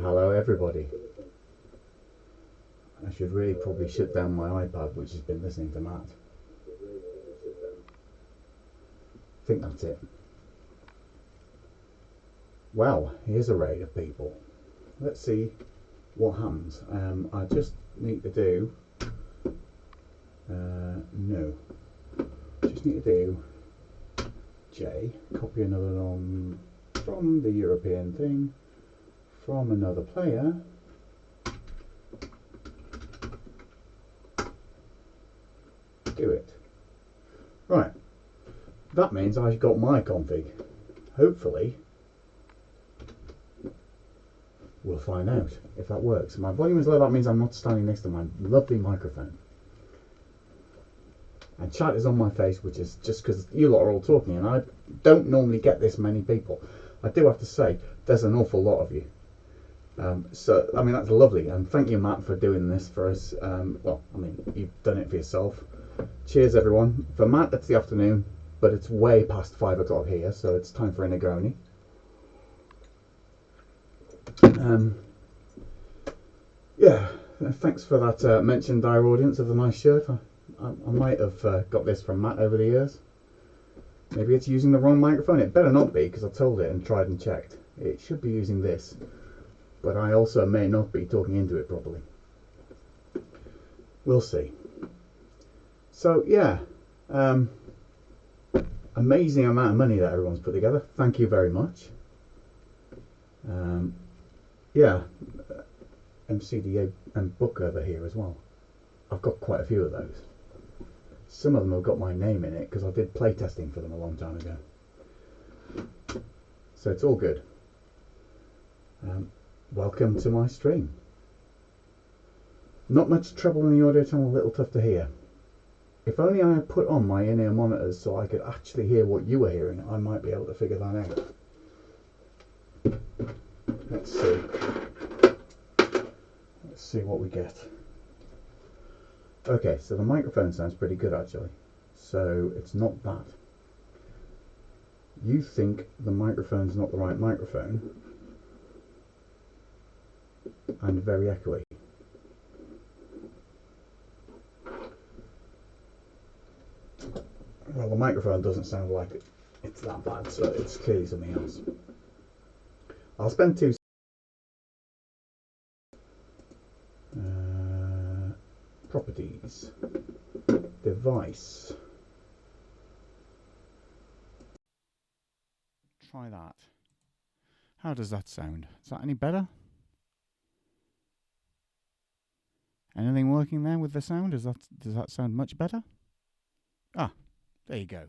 Hello everybody. I should really probably shut down my iPad which has been listening to Matt. I think that's it. Well, here's a raid of people. Let's see what happens. I just need to do... no. Just need to do J, copy another one from the European thing, from another player. Do it. Right. That means I've got my config. Hopefully, we'll find out if that works. My volume is low, that means I'm not standing next to my lovely microphone. And chat is on my face, which is just because you lot are all talking, and I don't normally get this many people. I do have to say, there's an awful lot of you. So, I mean, that's lovely, and thank you, Matt, for doing this for us. Well, I mean, you've done it for yourself. Cheers, everyone. For Matt, it's the afternoon, but it's way past 5 o'clock here, so it's time for a Negroni. Yeah, thanks for that mention, dire audience, of the nice shirt. I might have got this from Matt over the years. Maybe it's using the wrong microphone. It better not be, because I told it and tried and checked. It should be using this, but I also may not be talking into it properly. We'll see. So yeah, amazing amount of money that everyone's put together. Thank you very much. Yeah, MCDA and book over here as well. I've got quite a few of those. Some of them have got my name in it because I did playtesting for them a long time ago. So it's all good. Welcome to my stream. Not much trouble in the audio channel, a little tough to hear. If only I had put on my in-ear monitors so I could actually hear what you were hearing, I might be able to figure that out. Let's see. Let's see what we get. Okay, so the microphone sounds pretty good actually. So it's not that. You think the microphone's not the right microphone and very echoey. Well, the microphone doesn't sound like it's that bad, so it's clearly something else. I'll spend 2 properties, device. Try that. How does that sound? Is that any better? Anything working there with the sound? Does that sound much better? Ah, there you go.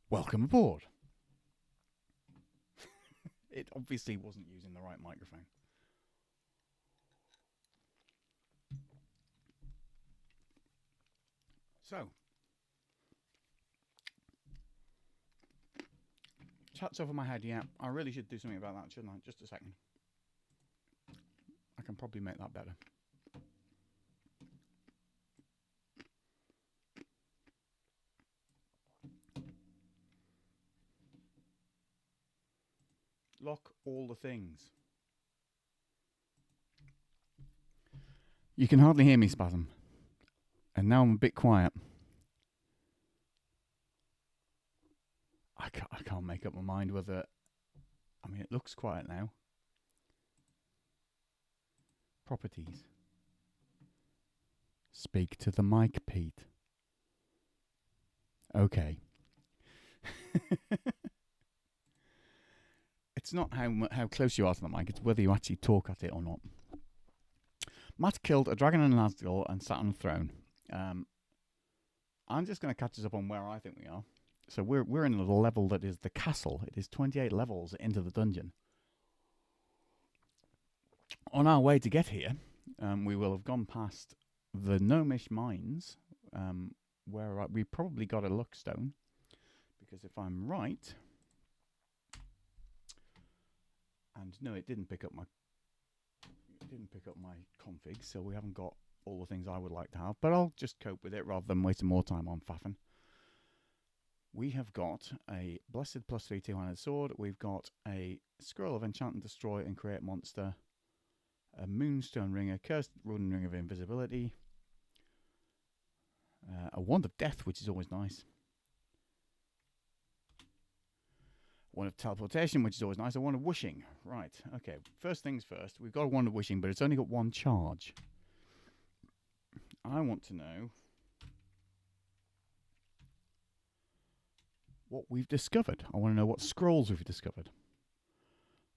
Welcome aboard. It obviously wasn't using the right microphone. So, chat's over my head, yeah. I really should do something about that, shouldn't I? Just a second. I can probably make that better. Lock all the things. You can hardly hear me, Spasm. And now I'm a bit quiet. I can't make up my mind whether... I mean, it looks quiet now. Properties. Speak to the mic, Pete. Okay. It's not how close you are to the mic, it's whether you actually talk at it or not. Matt killed a dragon and an Asgore and sat on a throne. I'm just going to catch us up on where I think we are. So we're in a level that is the castle. It is 28 levels into the dungeon. On our way to get here, we will have gone past the Gnomish mines, where we probably got a luck stone, because if I'm right, and no, it didn't pick up my config, so we haven't got all the things I would like to have, but I'll just cope with it rather than wasting more time on faffing. we have got a Blessed +3 two-handed sword. We've got a Scroll of Enchant and Destroy and Create Monster. A Moonstone Ring, a Cursed Wooden Ring of Invisibility. A Wand of Death, which is always nice. One of Teleportation, which is always nice. A Wand of Wishing. Right, okay. First things first. We've got a Wand of Wishing, but it's only got one charge. I want to know what we've discovered. I want to know what scrolls we've discovered.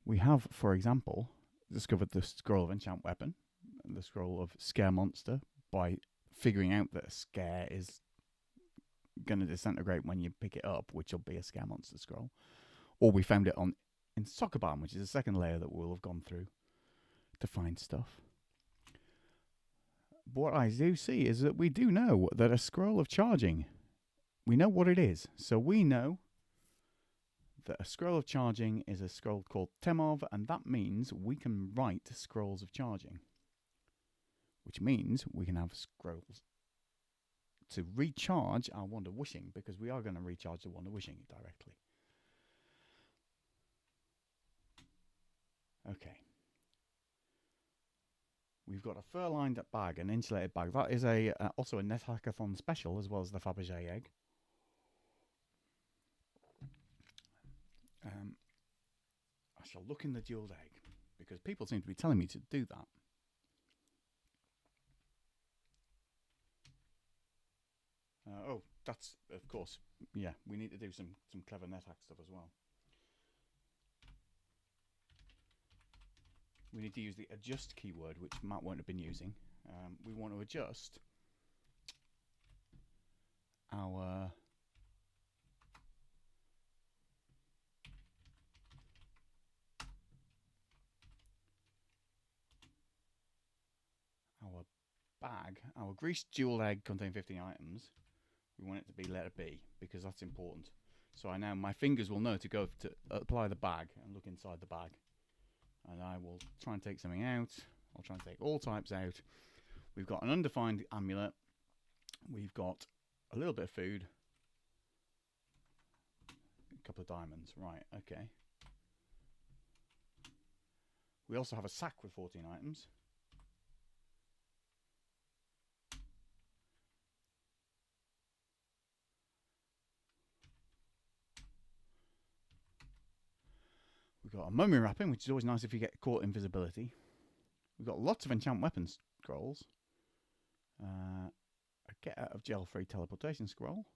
We have, for example, discovered the Scroll of Enchant Weapon and the Scroll of Scare Monster by figuring out that a scare is going to disintegrate when you pick it up, which will be a Scare Monster scroll. Or we found it in Soccerban, which is the second layer that we'll have gone through to find stuff. But what I do see is that we do know that a Scroll of Charging, we know what it is. So we know that a Scroll of Charging is a scroll called Temov, and that means we can write Scrolls of Charging. Which means we can have scrolls to recharge our Wand of Wishing, because we are going to recharge the Wand of Wishing directly. Okay. We've got a fur-lined bag, an insulated bag. That is also a NetHackathon special, as well as the Fabergé egg. I shall look in the jeweled egg, because people seem to be telling me to do that. Oh, that's, of course, yeah, we need to do some clever NetHack stuff as well. We need to use the adjust keyword, which Matt won't have been using. We want to adjust our bag. Our greased jewel egg contains 15 items. We want it to be letter B, because that's important. So my fingers will know to go to apply the bag and look inside the bag. And I will try and take something out. I'll try and take all types out. We've got an undefined amulet. We've got a little bit of food. A couple of diamonds. Right, okay. We also have a sack with 14 items. We've got a mummy wrapping, which is always nice if you get caught invisibility. We've got lots of enchant weapon scrolls. A get out of jail free teleportation scroll.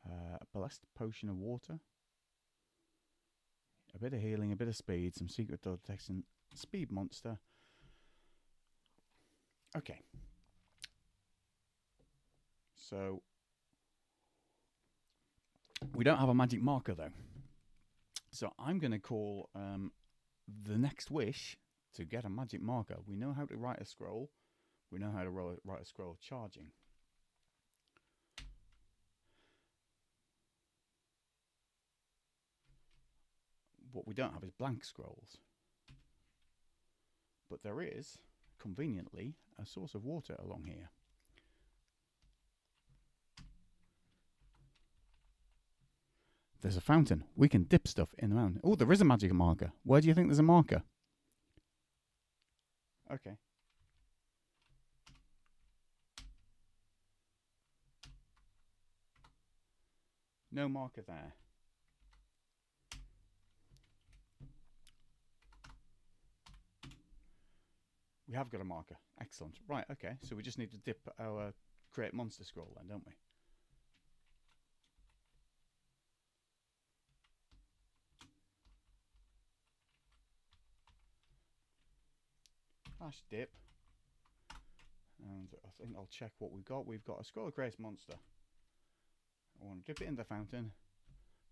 A blessed potion of water. A bit of healing, a bit of speed, some secret door detection, speed monster. Okay. So we don't have a magic marker though. So I'm going to call the next wish to get a magic marker. We know how to write a scroll. We know how to write a scroll charging. What we don't have is blank scrolls. But there is, conveniently, a source of water along here. There's a fountain. We can dip stuff in the mountain. Oh, there is a magic marker. Where do you think there's a marker? Okay. No marker there. We have got a marker. Excellent. Right, okay. So we just need to dip our create monster scroll then, don't we? Hash dip. And I think I'll check what we've got. We've got a scroll of create monster. I want to dip it in the fountain.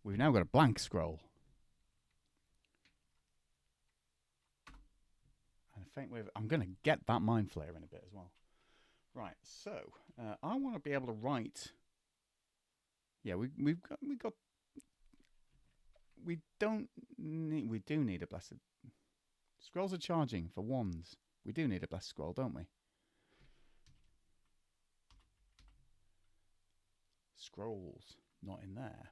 We've now got a blank scroll. And a faint wave. I'm going to get that mind flayer in a bit as well. Right, so I want to be able to write. Yeah, we do need a blessed. Scrolls are charging for wands. We do need a blessed scroll, don't we? scrolls. Not in there.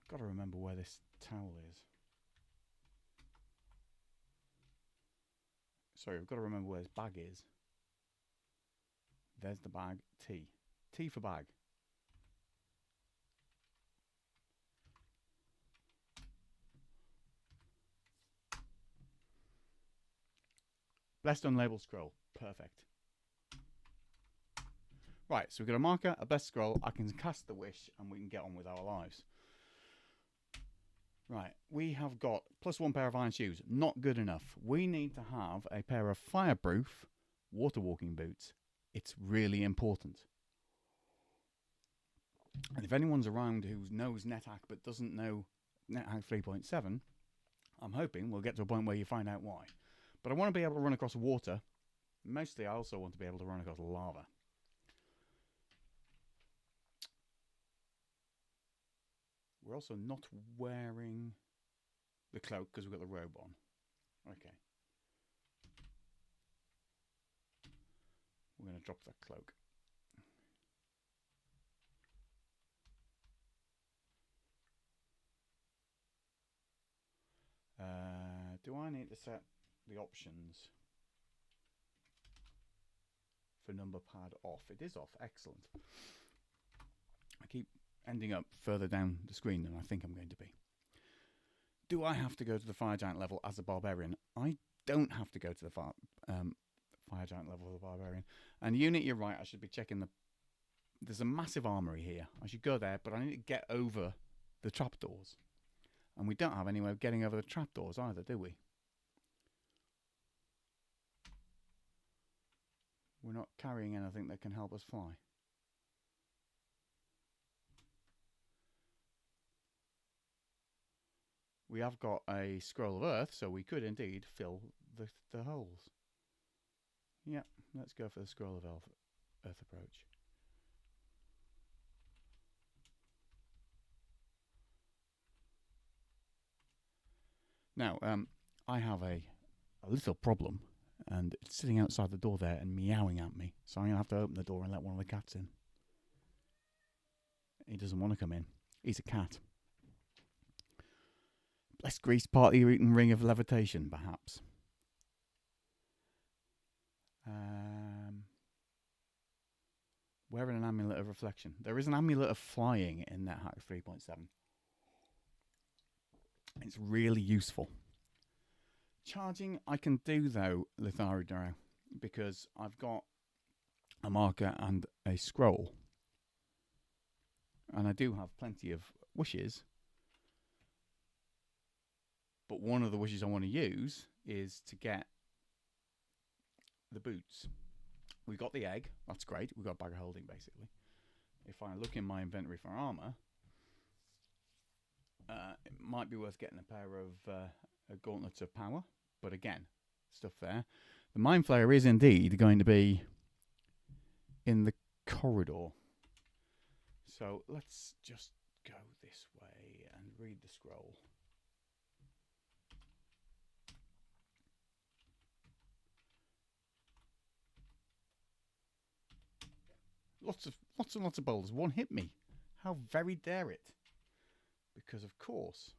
I've got to remember where this towel is. Sorry, I've got to remember where this bag is. There's the bag. T. T for bag. Blessed unlabeled scroll. Perfect. Right, so we've got a marker, a blessed scroll. I can cast the wish and we can get on with our lives. Right, we have got +1 pair of iron shoes. Not good enough. We need to have a pair of fireproof water walking boots. It's really important. And if anyone's around who knows NetHack but doesn't know NetHack 3.7, I'm hoping we'll get to a point where you find out why. But I want to be able to run across water. Mostly I also want to be able to run across lava. We're also not wearing the cloak because we've got the robe on. Okay. We're going to drop that cloak. Do I need to set the options for number pad off? It is off. Excellent. I keep ending up further down the screen than I think I'm going to be. Do I have to go to the fire giant level as a barbarian? I don't have to go to the fire giant level as a barbarian. And unit, you're right. I should be checking the... There's a massive armory here. I should go there, but I need to get over the trapdoors. And we don't have any way of getting over the trapdoors either, do we? We're not carrying anything that can help us fly. We have got a scroll of earth, so we could indeed fill the holes. Yep, let's go for the scroll of earth approach. Now, I have a little problem, and it's sitting outside the door there and meowing at me. So I'm going to have to open the door and let one of the cats in. He doesn't want to come in. He's a cat. Blessed grease, partly eaten ring of levitation, perhaps. Wearing an amulet of reflection. There is an amulet of flying in NetHack 3.7. It's really useful. Charging, I can do though, Lithari Drow, because I've got a marker and a scroll. And I do have plenty of wishes. But one of the wishes I want to use is to get the boots. We got the egg. That's great. We've got a bag of holding, basically. If I look in my inventory for armor, it might be worth getting a pair of gauntlets of power. But again, stuff there. The mind flayer is indeed going to be in the corridor. So let's just go this way and read the scroll. Lots and lots of boulders. One hit me. How very dare it? Because of course.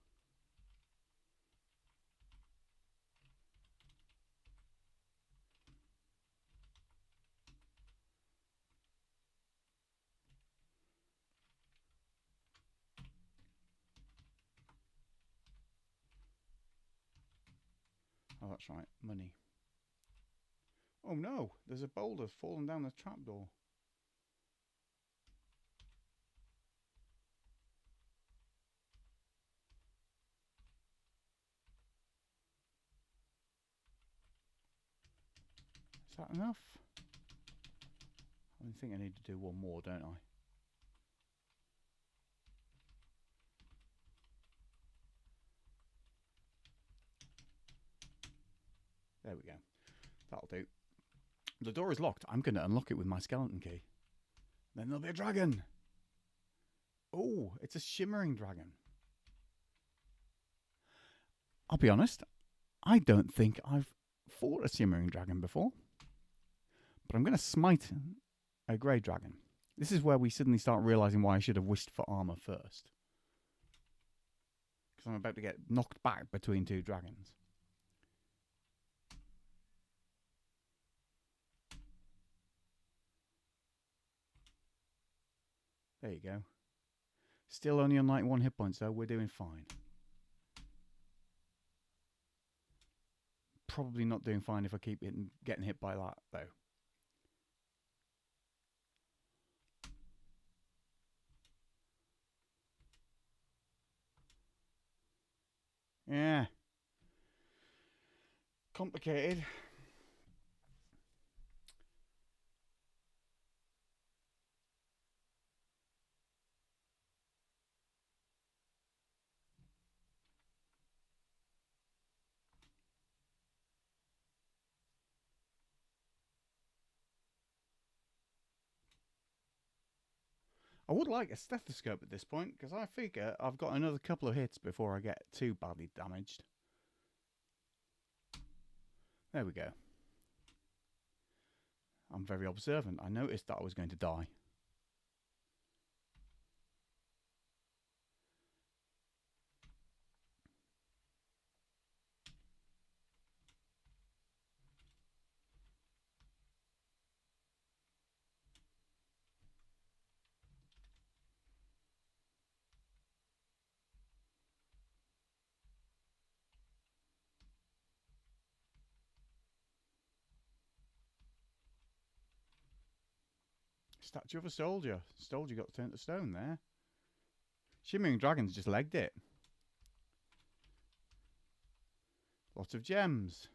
Oh, that's right. Money. Oh no, there's a boulder falling down the trapdoor. Is that enough? I think I need to do one more, don't I? There we go. That'll do. The door is locked. I'm going to unlock it with my skeleton key. Then there'll be a dragon. Oh, it's a shimmering dragon. I'll be honest. I don't think I've fought a shimmering dragon before. But I'm going to smite a grey dragon. This is where we suddenly start realising why I should have wished for armour first. Because I'm about to get knocked back between two dragons. There you go. Still only on 91 hit points though, we're doing fine. Probably not doing fine if I keep getting hit by that though. Yeah. Complicated. I would like a stethoscope at this point, because I figure I've got another couple of hits before I get too badly damaged. There we go. I'm very observant. I noticed that I was going to die. Statue of a soldier. Soldier got turned to stone there. Shimmering Dragons just legged it. Lots of gems.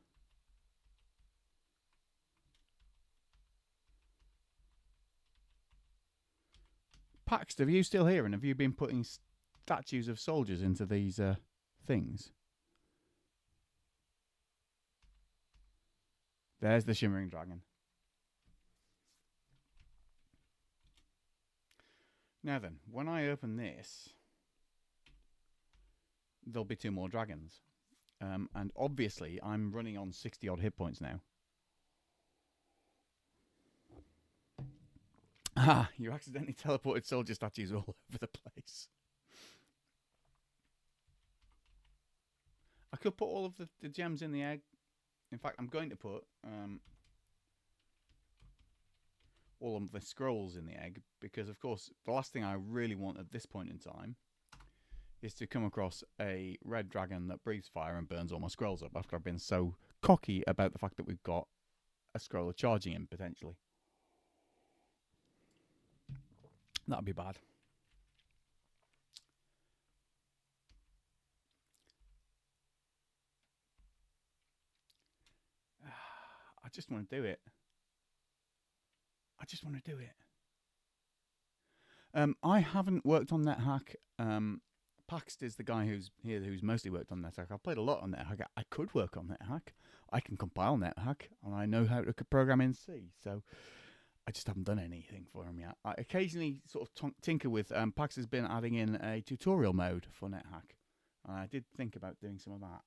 Paxton, are you still here? And have you been putting statues of soldiers into these things? There's the Shimmering Dragon. Now then, when I open this, there'll be 2 more dragons. And obviously, I'm running on 60 odd hit points now. Ah, you accidentally teleported soldier statues all over the place. I could put all of the gems in the egg. In fact, I'm going to put all of the scrolls in the egg, because of course the last thing I really want at this point in time is to come across a red dragon that breathes fire and burns all my scrolls up after I've been so cocky about the fact that we've got a scroll of charging him potentially. That'd be bad. I just want to do it. I just want to do it. I haven't worked on NetHack. Paxt is the guy who's here who's mostly worked on NetHack. I've played a lot on NetHack. I could work on NetHack. I can compile NetHack, and I know how to program in C. So I just haven't done anything for him yet. I occasionally sort of tinker with. Pax has been adding in a tutorial mode for NetHack, and I did think about doing some of that.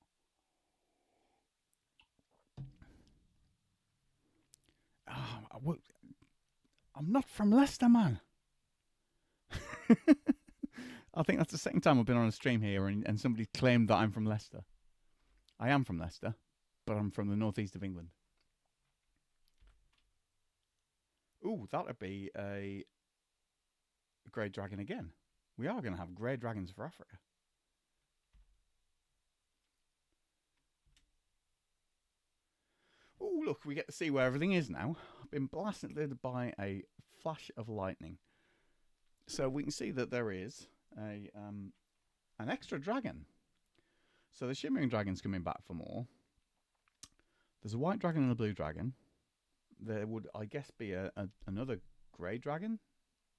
I'm not from Leicester, man. I think that's the second time I've been on a stream here and somebody claimed that I'm from Leicester. I am from Leicester, but I'm from the northeast of England. Ooh, that would be a grey dragon again. We are going to have grey dragons for Africa. Ooh, look, we get to see where everything is now. I've been blasted by a flash of lightning. So we can see that there is an extra dragon. So the Shimmering Dragon's coming back for more. There's a white dragon and a blue dragon. There would, I guess, be another grey dragon.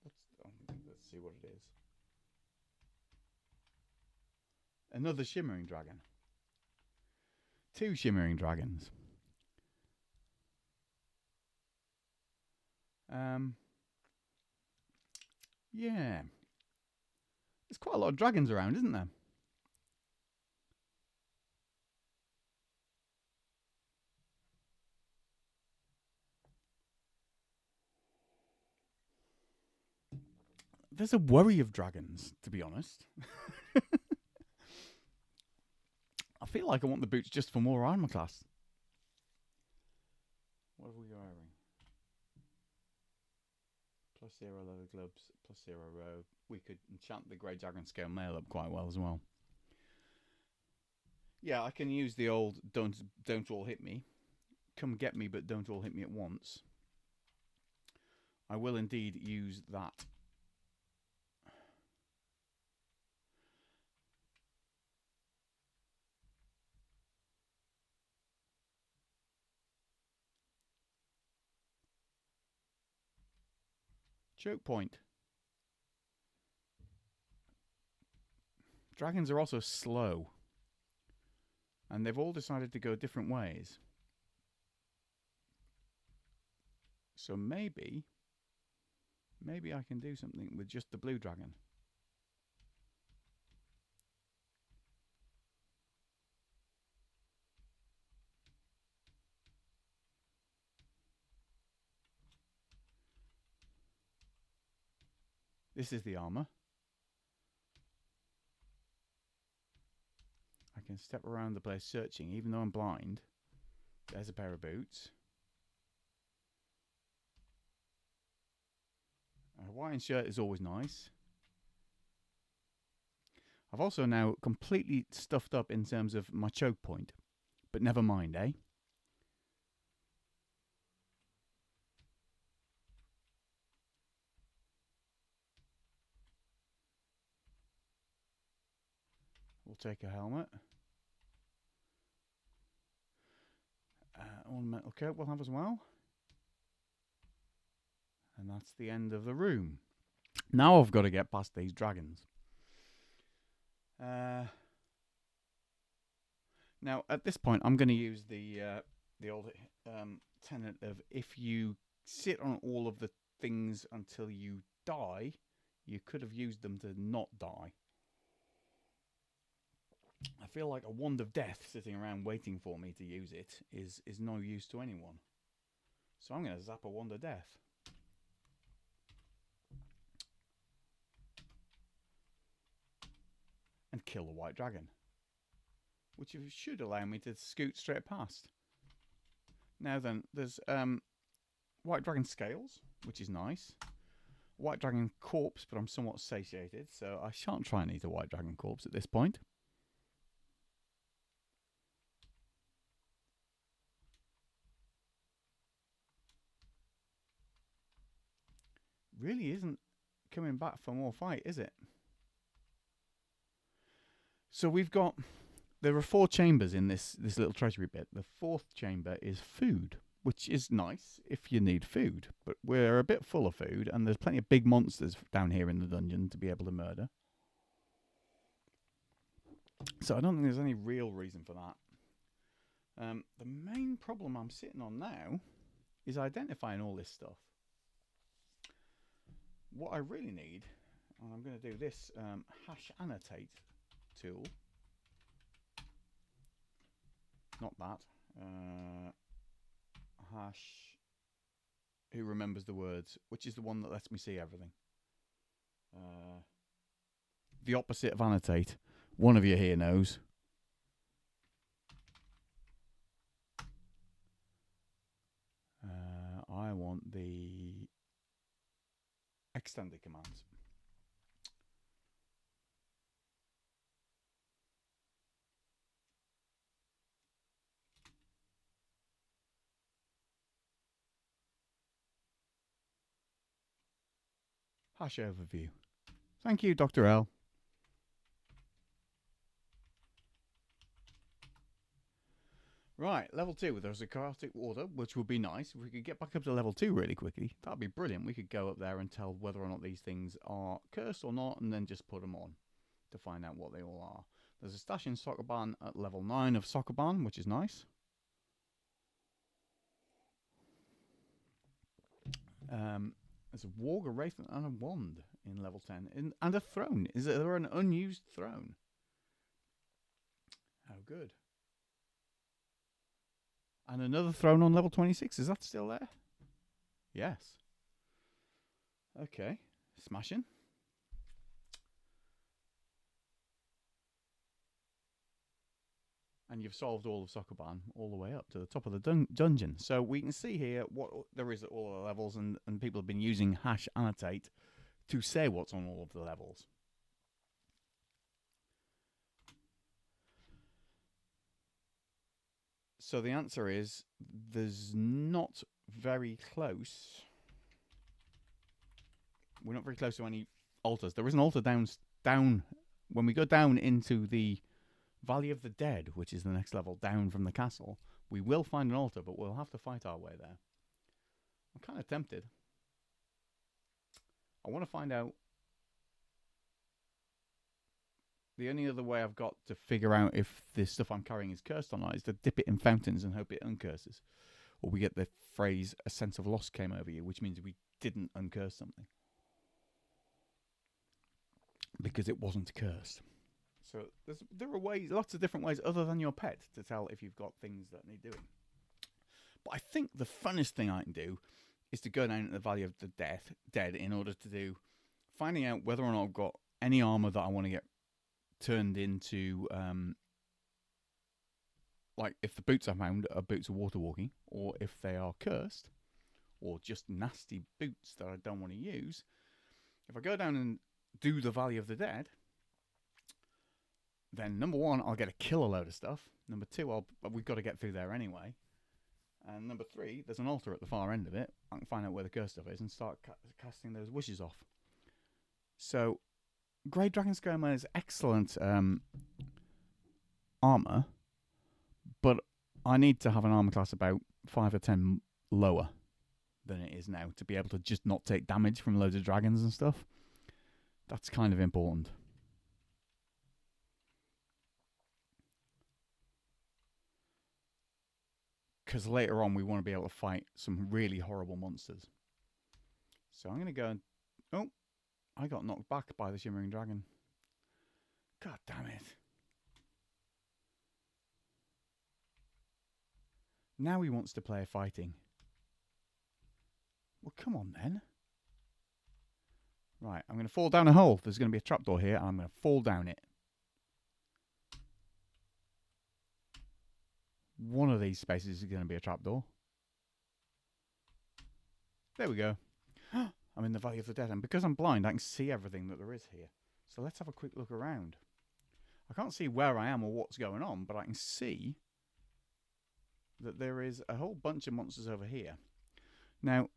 Let's see what it is. Another Shimmering Dragon. 2 Shimmering Dragons. Yeah. There's quite a lot of dragons around, isn't there? there's a worry of dragons, to be honest. I feel like I want the boots just for more armor class. What are we wearing? +0 leather gloves, +0 robe. We could enchant the grey dragon scale mail up quite well as well. Yeah, I can use the old don't all hit me. Come get me, but don't all hit me at once. I will indeed use that. Choke point. Dragons are also slow. And they've all decided to go different ways. So maybe I can do something with just the blue dragon. This is the armor. I can step around the place searching, even though I'm blind. There's a pair of boots. A Hawaiian shirt is always nice. I've also now completely stuffed up in terms of my choke point. But never mind, eh? We'll take a helmet. Ornamental coat we'll have as well. And that's the end of the room. Now I've got to get past these dragons. Now, at this point, I'm going to use the old tenet of if you sit on all of the things until you die, you could have used them to not die. I feel like a wand of death sitting around waiting for me to use it is no use to anyone. So I'm going to zap a wand of death. And kill the white dragon. Which should allow me to scoot straight past. Now then, there's white dragon scales, which is nice. White dragon corpse, but I'm somewhat satiated, so I shan't try and eat a white dragon corpse at this point. Really isn't coming back for more fight, is it? So we've got... There are 4 chambers in this little treasury bit. The 4th chamber is food, which is nice if you need food. But we're a bit full of food, and there's plenty of big monsters down here in the dungeon to be able to murder. So I don't think there's any real reason for that. The main problem I'm sitting on now is identifying all this stuff. What I really need, and I'm going to do this hash annotate tool. Not that. Hash. Who remembers the words? Which is the one that lets me see everything? The opposite of annotate. One of you here knows. I want the extended commands. Hash overview. Thank you, Dr. L. Right, level 2. There's a chaotic order, which would be nice. If we could get back up to level 2 really quickly, that'd be brilliant. We could go up there and tell whether or not these things are cursed or not, and then just put them on to find out what they all are. There's a stash in Sokoban at level 9 of Sokoban, which is nice. There's a warg, a wraith, and a wand in level 10. And a throne. Is there an unused throne? How good. And another throne on level 26. Is that still there? Yes. Okay. Smashing. and you've solved all of Sokoban all the way up to the top of the dungeon. So we can see here what there is at all the levels, and people have been using #annotate to say what's on all of the levels. So the answer is there's not very close. We're not very close to any altars. There is an altar down when we go down into the Valley of the Dead, which is the next level down from the castle. We will find an altar, but we'll have to fight our way there. I'm kind of tempted. I want to find out. The only other way I've got to figure out if this stuff I'm carrying is cursed or not is to dip it in fountains and hope it uncurses. Or we get the phrase, a sense of loss came over you, which means we didn't uncurse something. Because it wasn't cursed. So there are ways, lots of different ways other than your pet to tell if you've got things that need doing. But I think the funnest thing I can do is to go down to the Valley of the Dead in order to do finding out whether or not I've got any armor that I want to get turned into, like if the boots I found are boots of water walking, or if they are cursed, or just nasty boots that I don't want to use. If I go down and do the Valley of the Dead, then number one, I'll get to kill a load of stuff. Number two, we've got to get through there anyway. And number three, there's an altar at the far end of it. I can find out where the cursed stuff is and start casting those wishes off. So, Grey Dragon Skirmer is excellent armor, but I need to have an armor class about 5 or 10 lower than it is now to be able to just not take damage from loads of dragons and stuff. That's kind of important. Because later on we want to be able to fight some really horrible monsters. So I'm going to go and... Oh, I got knocked back by the Shimmering Dragon. God damn it. Now he wants to play fighting. Well, come on then. Right, I'm going to fall down a hole. There's going to be a trapdoor here, and I'm going to fall down it. One of these spaces is going to be a trapdoor. There we go. I'm in the Valley of the Dead, and because I'm blind, I can see everything that there is here. So let's have a quick look around. I can't see where I am or what's going on, but I can see that there is a whole bunch of monsters over here. Now,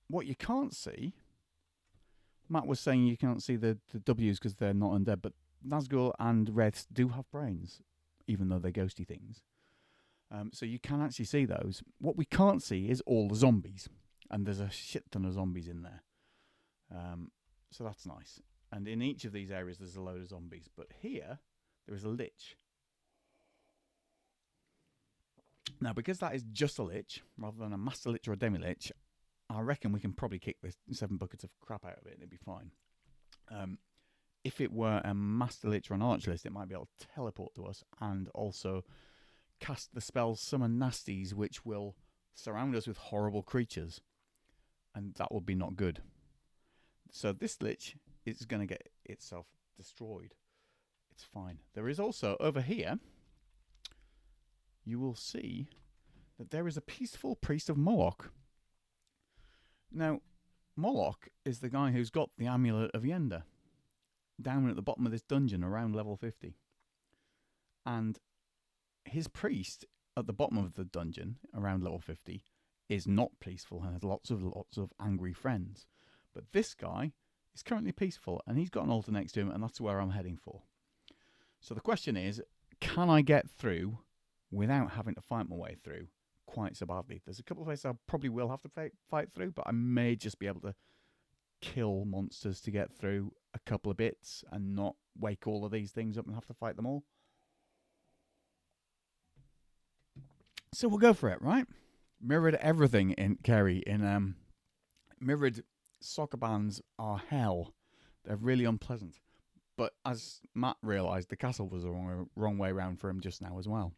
what you can't see... Matt was saying you can't see the W's because they're not undead, but Nazgul and Reds do have brains, even though they're ghosty things. So you can actually see those. What we can't see is all the zombies. And there's a shit ton of zombies in there. So that's nice. And in each of these areas there's a load of zombies. But here, there is a lich. Now, because that is just a lich, rather than a master lich or a demi-lich, I reckon we can probably kick the 7 buckets of crap out of it and it'd be fine. If it were a master lich or an archlist, it might be able to teleport to us and also cast the spell Summon Nasties, which will surround us with horrible creatures. And that would be not good. So this lich is going to get itself destroyed. It's fine. There is also, over here, you will see that there is a peaceful priest of Moloch. Now, Moloch is the guy who's got the Amulet of Yenda down at the bottom of this dungeon around level 50. And his priest at the bottom of the dungeon around level 50 is not peaceful and has lots of angry friends. But this guy is currently peaceful and he's got an altar next to him, and that's where I'm heading for. So the question is, can I get through without having to fight my way through quite so badly? There's a couple of places I probably will have to fight through, but I may just be able to kill monsters to get through a couple of bits and not wake all of these things up and have to fight them all. So we'll go for it, right? Mirrored everything in Kerry. In mirrored soccer bands are hell. They're really unpleasant. But as Matt realised, the castle was the wrong way around for him just now as well.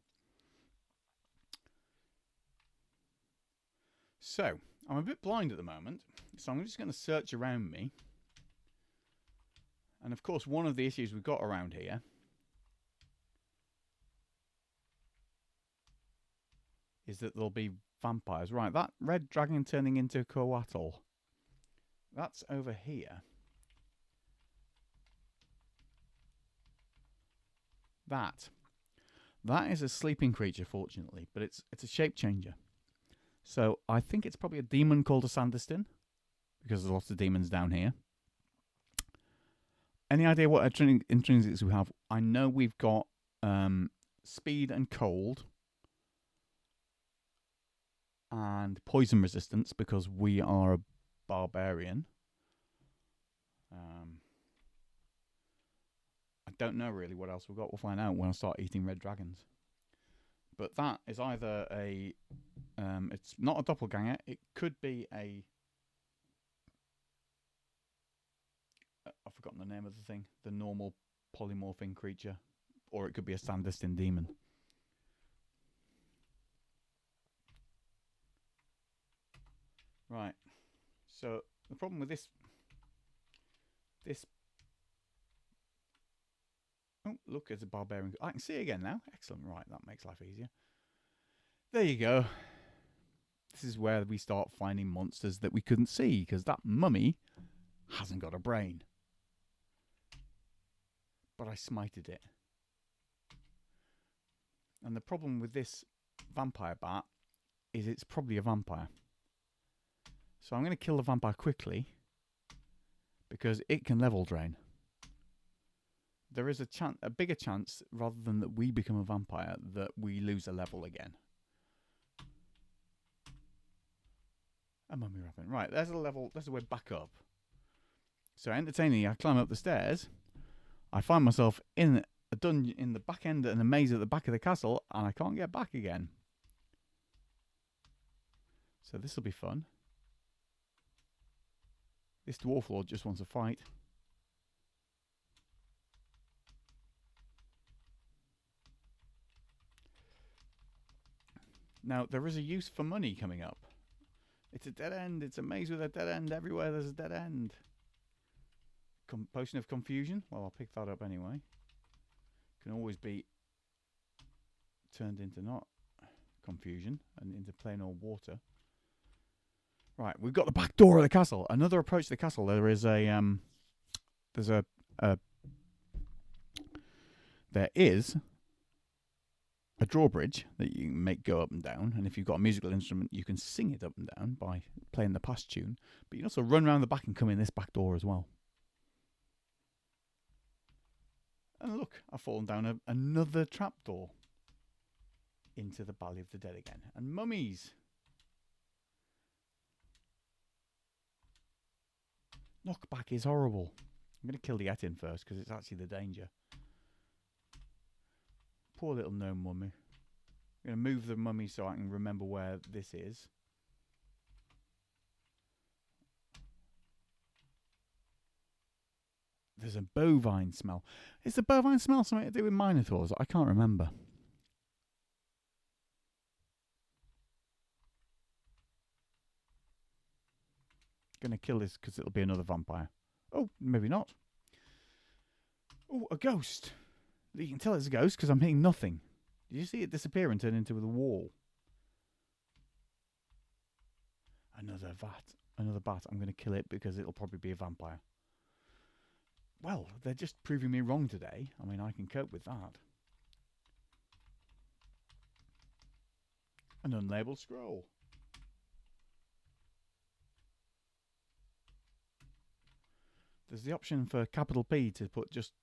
So, I'm a bit blind at the moment, so I'm just going to search around me. And of course, one of the issues we've got around here is that there'll be vampires. Right, that red dragon turning into Coatl. That's over here. That is a sleeping creature, fortunately, but it's a shape changer. So I think it's probably a demon called a Sanderstin, because there's lots of demons down here. Any idea what intrinsics we have? I know we've got speed and cold and poison resistance because we are a barbarian. I don't know really what else we've got. We'll find out when I start eating red dragons. But that is either a... it's not a doppelganger. It could be a... I've forgotten the name of the thing. The normal polymorphing creature. Or it could be a Sanderstin demon. Right. So the problem with this... Oh, look, it's a barbarian. I can see again now. Excellent. Right, that makes life easier. There you go. This is where we start finding monsters that we couldn't see, because that mummy hasn't got a brain. But I smited it. And the problem with this vampire bat is it's probably a vampire. So I'm going to kill the vampire quickly, because it can level drain. There is a bigger chance, rather than that we become a vampire, that we lose a level again. A mummy rabbit. Right, there's a level. There's a way back up. So entertainingly, I climb up the stairs. I find myself in a dungeon in the back end and a maze at the back of the castle, and I can't get back again. So this will be fun. This dwarf lord just wants a fight. Now, there is a use for money coming up. It's a dead end. It's a maze with a dead end. Everywhere there's a dead end. Potion of confusion. Well, I'll pick that up anyway. Can always be turned into not confusion and into plain old water. Right, we've got the back door of the castle. Another approach to the castle. There is a there is a drawbridge that you can make go up and down, and if you've got a musical instrument, you can sing it up and down by playing the pass tune. But you can also run around the back and come in this back door as well. And look, I've fallen down another trapdoor into the Valley of the Dead again. And mummies. Knockback is horrible. I'm going to kill the Etin first because it's actually the danger. Poor little gnome mummy. I'm going to move the mummy so I can remember where this is. There's a bovine smell. Is the bovine smell something to do with minotaurs? I can't remember. Gonna kill this because it'll be another vampire. Oh, maybe not. Oh, a ghost. You can tell it's a ghost because I'm hitting nothing. Did you see it disappear and turn into the wall? Another bat. I'm going to kill it because it'll probably be a vampire. Well, they're just proving me wrong today. I mean, I can cope with that. An unlabeled scroll. There's the option for capital P to put just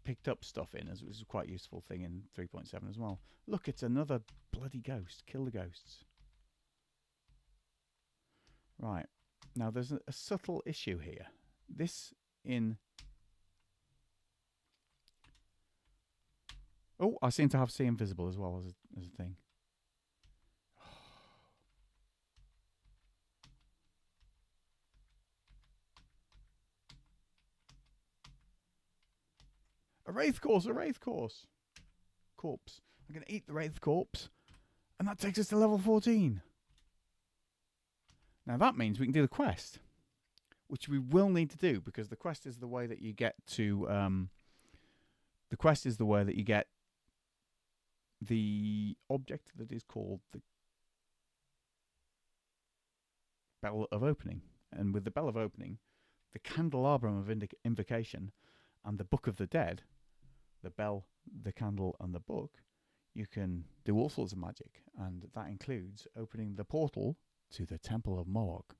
picked up stuff in, as it was quite a useful thing in 3.7 as well. Look, it's another bloody ghost. Kill the ghosts. Right. Now, there's a subtle issue here. This in... Oh, I seem to have See Invisible as well as a thing. A Wraith Corpse, a Wraith Corpse. I'm going to eat the Wraith Corpse. And that takes us to level 14. Now that means we can do the quest. Which we will need to do, because the quest is the way that you get to... the quest is the way that you get the object that is called the Bell of Opening. And with the Bell of Opening, the Candelabrum of Invocation, and the Book of the Dead, the bell, the candle, and the book, you can do all sorts of magic. And that includes opening the portal to the Temple of Moloch.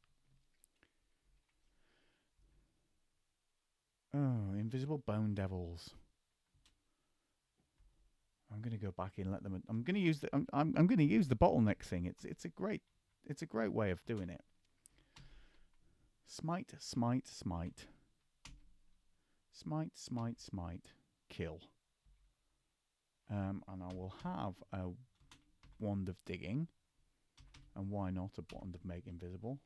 Oh, invisible bone devils. I'm going to go back in and let them. I'm going to use the. I'm going to use the bottleneck thing. It's a great way of doing it. Smite, smite, smite. Smite, smite, smite. Kill. And I will have a wand of digging, and why not a wand of make invisible.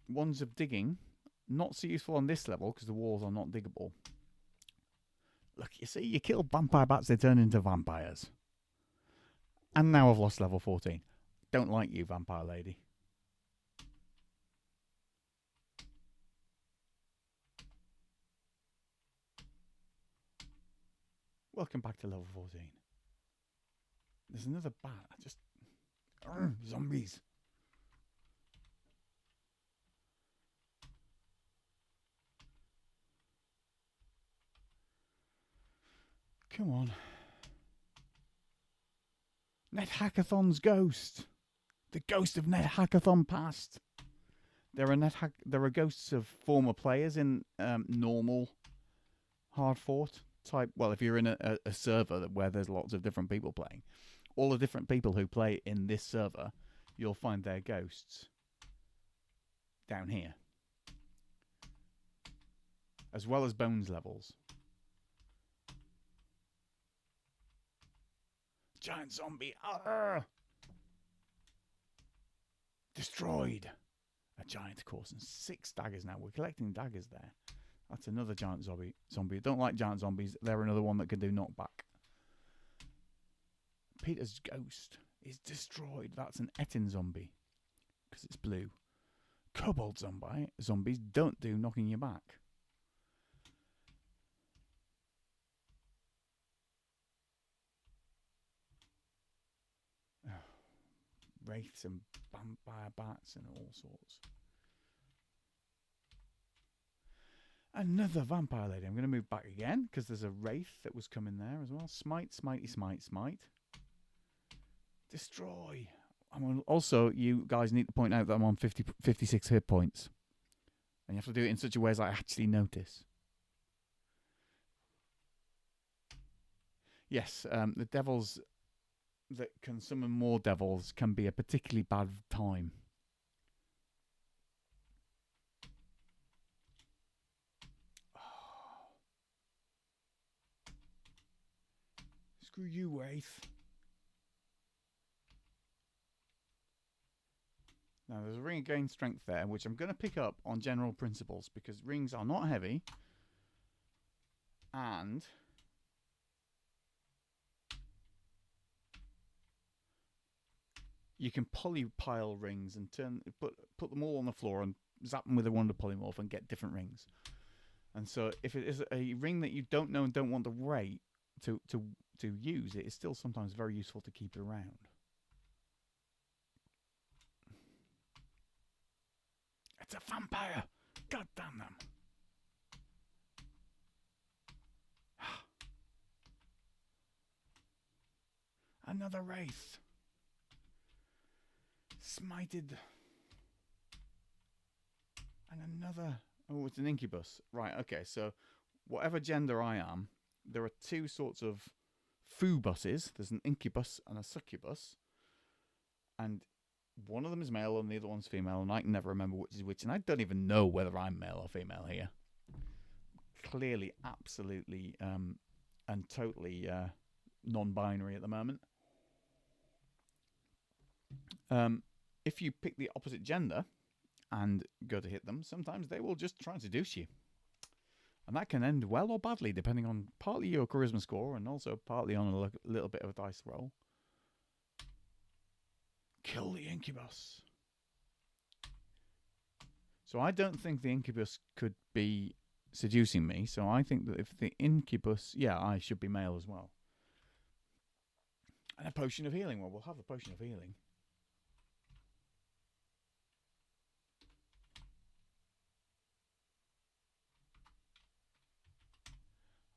Wands of digging, not so useful on this level because the walls are not diggable. Look, you see, you kill vampire bats, they turn into vampires. And now I've lost level 14. Don't like you, vampire lady. Welcome back to level 14. There's another bat. Zombies. Come on. NetHackathon's ghost. The ghost of NetHackathon past. There are ghosts of former players in normal hard fought type. Well, if you're in a server where there's lots of different people playing, all the different people who play in this server, you'll find their ghosts down here, as well as bones levels. Giant zombie. Destroyed. A giant course and 6 daggers now. We're collecting daggers there. That's another giant zombie. Don't like giant zombies. They're another one that can do knockback. Peter's ghost is destroyed. That's an Etin zombie because it's blue. Kobold zombies don't do knocking you back. Wraiths and vampire bats and all sorts. Another vampire lady. I'm going to move back again because there's a wraith that was coming there as well. Smite, smitey, smite, smite. Destroy. Also, you guys need to point out that I'm on 56 hit points. And you have to do it in such a way as I actually notice. Yes, the devils that can summon more devils can be a particularly bad time. Screw you, Wraith. Now, there's a ring of gain strength there, which I'm going to pick up on general principles, because rings are not heavy. And you can polypile rings and put them all on the floor and zap them with a wonder polymorph and get different rings. And so if it is a ring that you don't know and don't want the rate to use, it is still sometimes very useful to keep it around. It's a vampire! God damn them! Another wraith. Smited. And another. Oh, it's an incubus. Right, okay, so whatever gender I am, there are 2 sorts of foo buses. There's an incubus and a succubus. And one of them is male and the other one's female, and I can never remember which is which, and I don't even know whether I'm male or female here. Clearly, absolutely, and totally non-binary at the moment. If you pick the opposite gender and go to hit them, sometimes they will just try to seduce you. And that can end well or badly, depending on partly your charisma score and also partly on a little bit of a dice roll. Kill the incubus. So I don't think the incubus could be seducing me. So I think that if the incubus... Yeah, I should be male as well. And a potion of healing. Well, we'll have the potion of healing.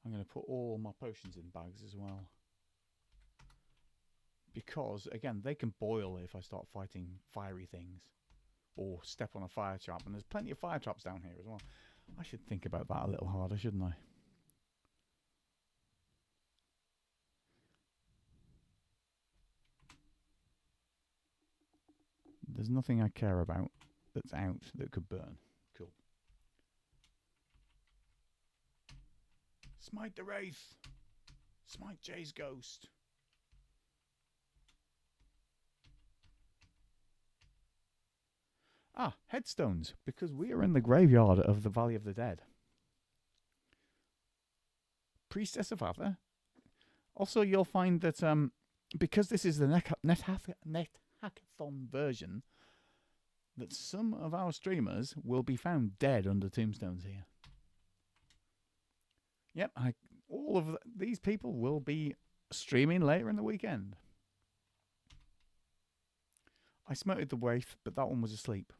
I'm going to put all my potions in bags as well. Because, again, they can boil if I start fighting fiery things. Or step on a fire trap. And there's plenty of fire traps down here as well. I should think about that a little harder, shouldn't I? There's nothing I care about that's out that could burn. Cool. Smite the Wraith. Smite Jay's ghost. Ah, headstones, because we are in the graveyard of the Valley of the Dead. Priestess of Ather. Also, you'll find that because this is the NetHackathon version, that some of our streamers will be found dead under tombstones here. Yep, all of these people will be streaming later in the weekend. I smoted the Wraith, but that one was asleep.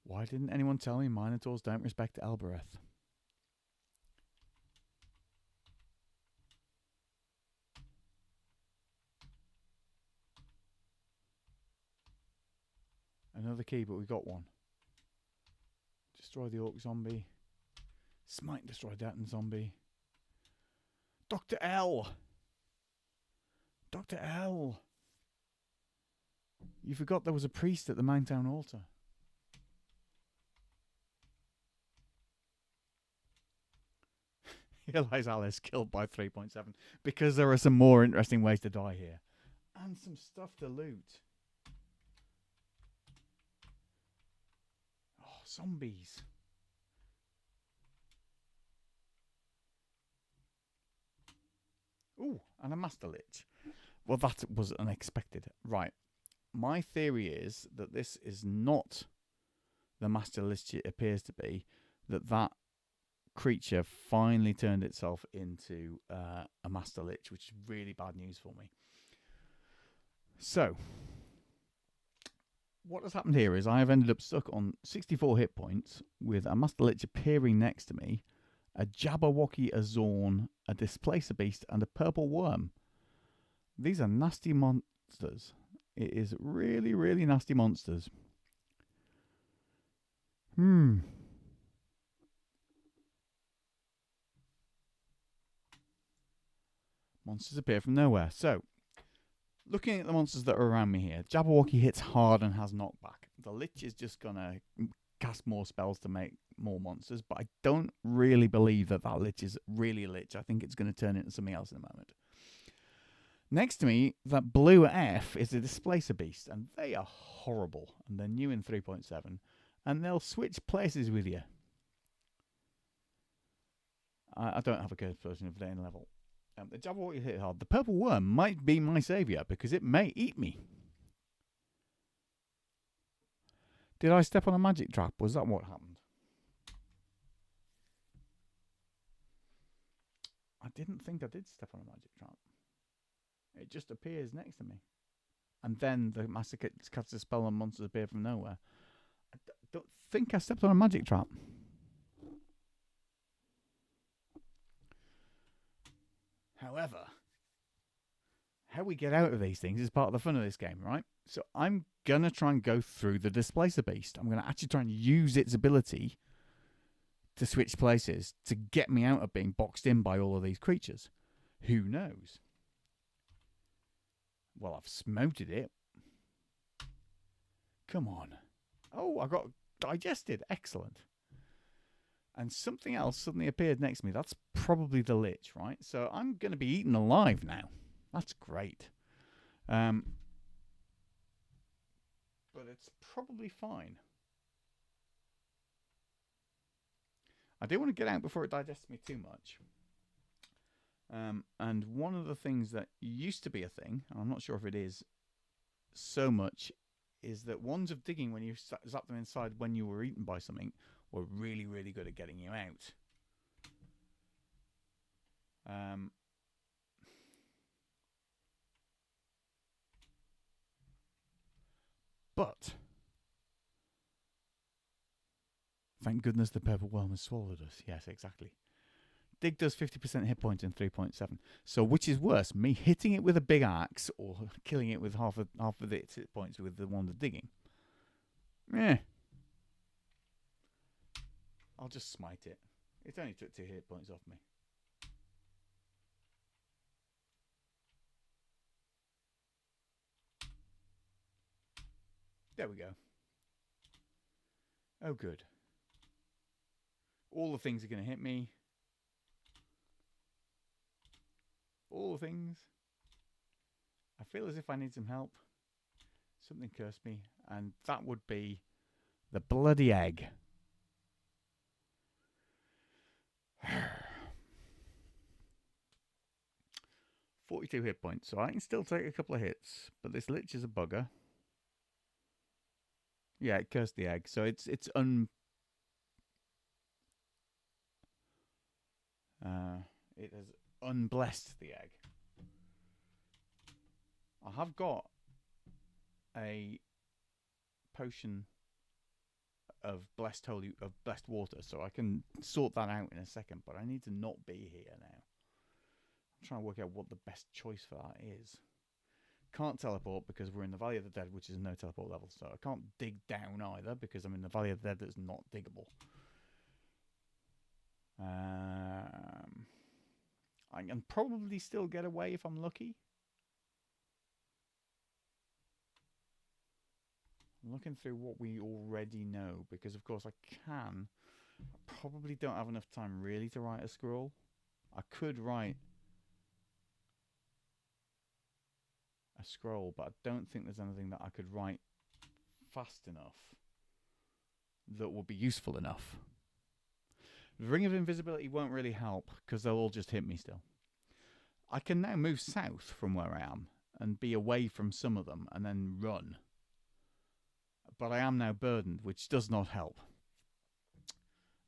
Why didn't anyone tell me Minotaurs don't respect Elbereth? Another key, but we got one. Destroy the Orc Zombie. Smite and destroy that and Zombie. Dr. L! Dr. L! You forgot there was a priest at the Mountown altar. Here lies Alice, killed by 3.7. Because there are some more interesting ways to die here. And some stuff to loot. Oh, zombies. Ooh, and a Master Lich. Well, that was unexpected. Right. My theory is that this is not the Master Lich it appears to be. That creature finally turned itself into a Master Lich, which is really bad news for me. So, what has happened here is I have ended up stuck on 64 hit points with a Master Lich appearing next to me, a Jabberwocky, a Zorn, a Displacer Beast, and a Purple Worm. These are nasty monsters. It is really, really nasty monsters. Monsters appear from nowhere. So, looking at the monsters that are around me here, Jabberwocky hits hard and has knockback. The Lich is just going to cast more spells to make more monsters, but I don't really believe that Lich is really a Lich. I think it's going to turn into something else in a moment. Next to me, that blue F is a Displacer Beast, and they are horrible, and they're new in 3.7, and they'll switch places with you. I don't have a cursed version of Day level. The Jabberwocky hit hard. The Purple Worm might be my saviour because it may eat me. Did I step on a magic trap? Was that what happened? I didn't think I did step on a magic trap. It just appears next to me. And then the Master casts a spell and monsters appear from nowhere. I don't think I stepped on a magic trap. However, how we get out of these things is part of the fun of this game, right? So I'm going to try and go through the Displacer Beast. I'm going to actually try and use its ability to switch places to get me out of being boxed in by all of these creatures. Who knows? Well, I've smoted it. Come on. Oh, I got digested. Excellent. And something else suddenly appeared next to me. That's probably the Lich, right? So I'm going to be eaten alive now. That's great. But it's probably fine. I do want to get out before it digests me too much. And one of the things that used to be a thing, and I'm not sure if it is so much, is that wands of digging, when you zap them inside when you were eaten by something, were really, really good at getting you out. But thank goodness the purple worm has swallowed us. Yes, exactly. Dig does 50% hit points in 3.7. So which is worse, me hitting it with a big axe or killing it with half of its hit points with the one of digging? I'll just smite it. It only took 2 hit points off me. There we go. Oh, good. All the things are going to hit me. All the things. I feel as if I need some help. Something cursed me. And that would be the bloody egg. 42 hit points. So I can still take a couple of hits. But this lich is a bugger. Yeah, it cursed the egg. So it has unblessed the egg. I have got a potion of blessed water, so I can sort that out in a second, but I need to not be here now. I'm trying to work out what the best choice for that is. Can't teleport because we're in the Valley of the Dead, which is no teleport level, so I can't dig down either because I'm in the Valley of the Dead that's not diggable. I can probably still get away if I'm lucky. I'm looking through what we already know because, of course, I can. I probably don't have enough time really to write a scroll. I could write a scroll, but I don't think there's anything that I could write fast enough that would be useful enough. The Ring of Invisibility won't really help because they'll all just hit me still. I can now move south from where I am and be away from some of them and then run. But I am now burdened, which does not help.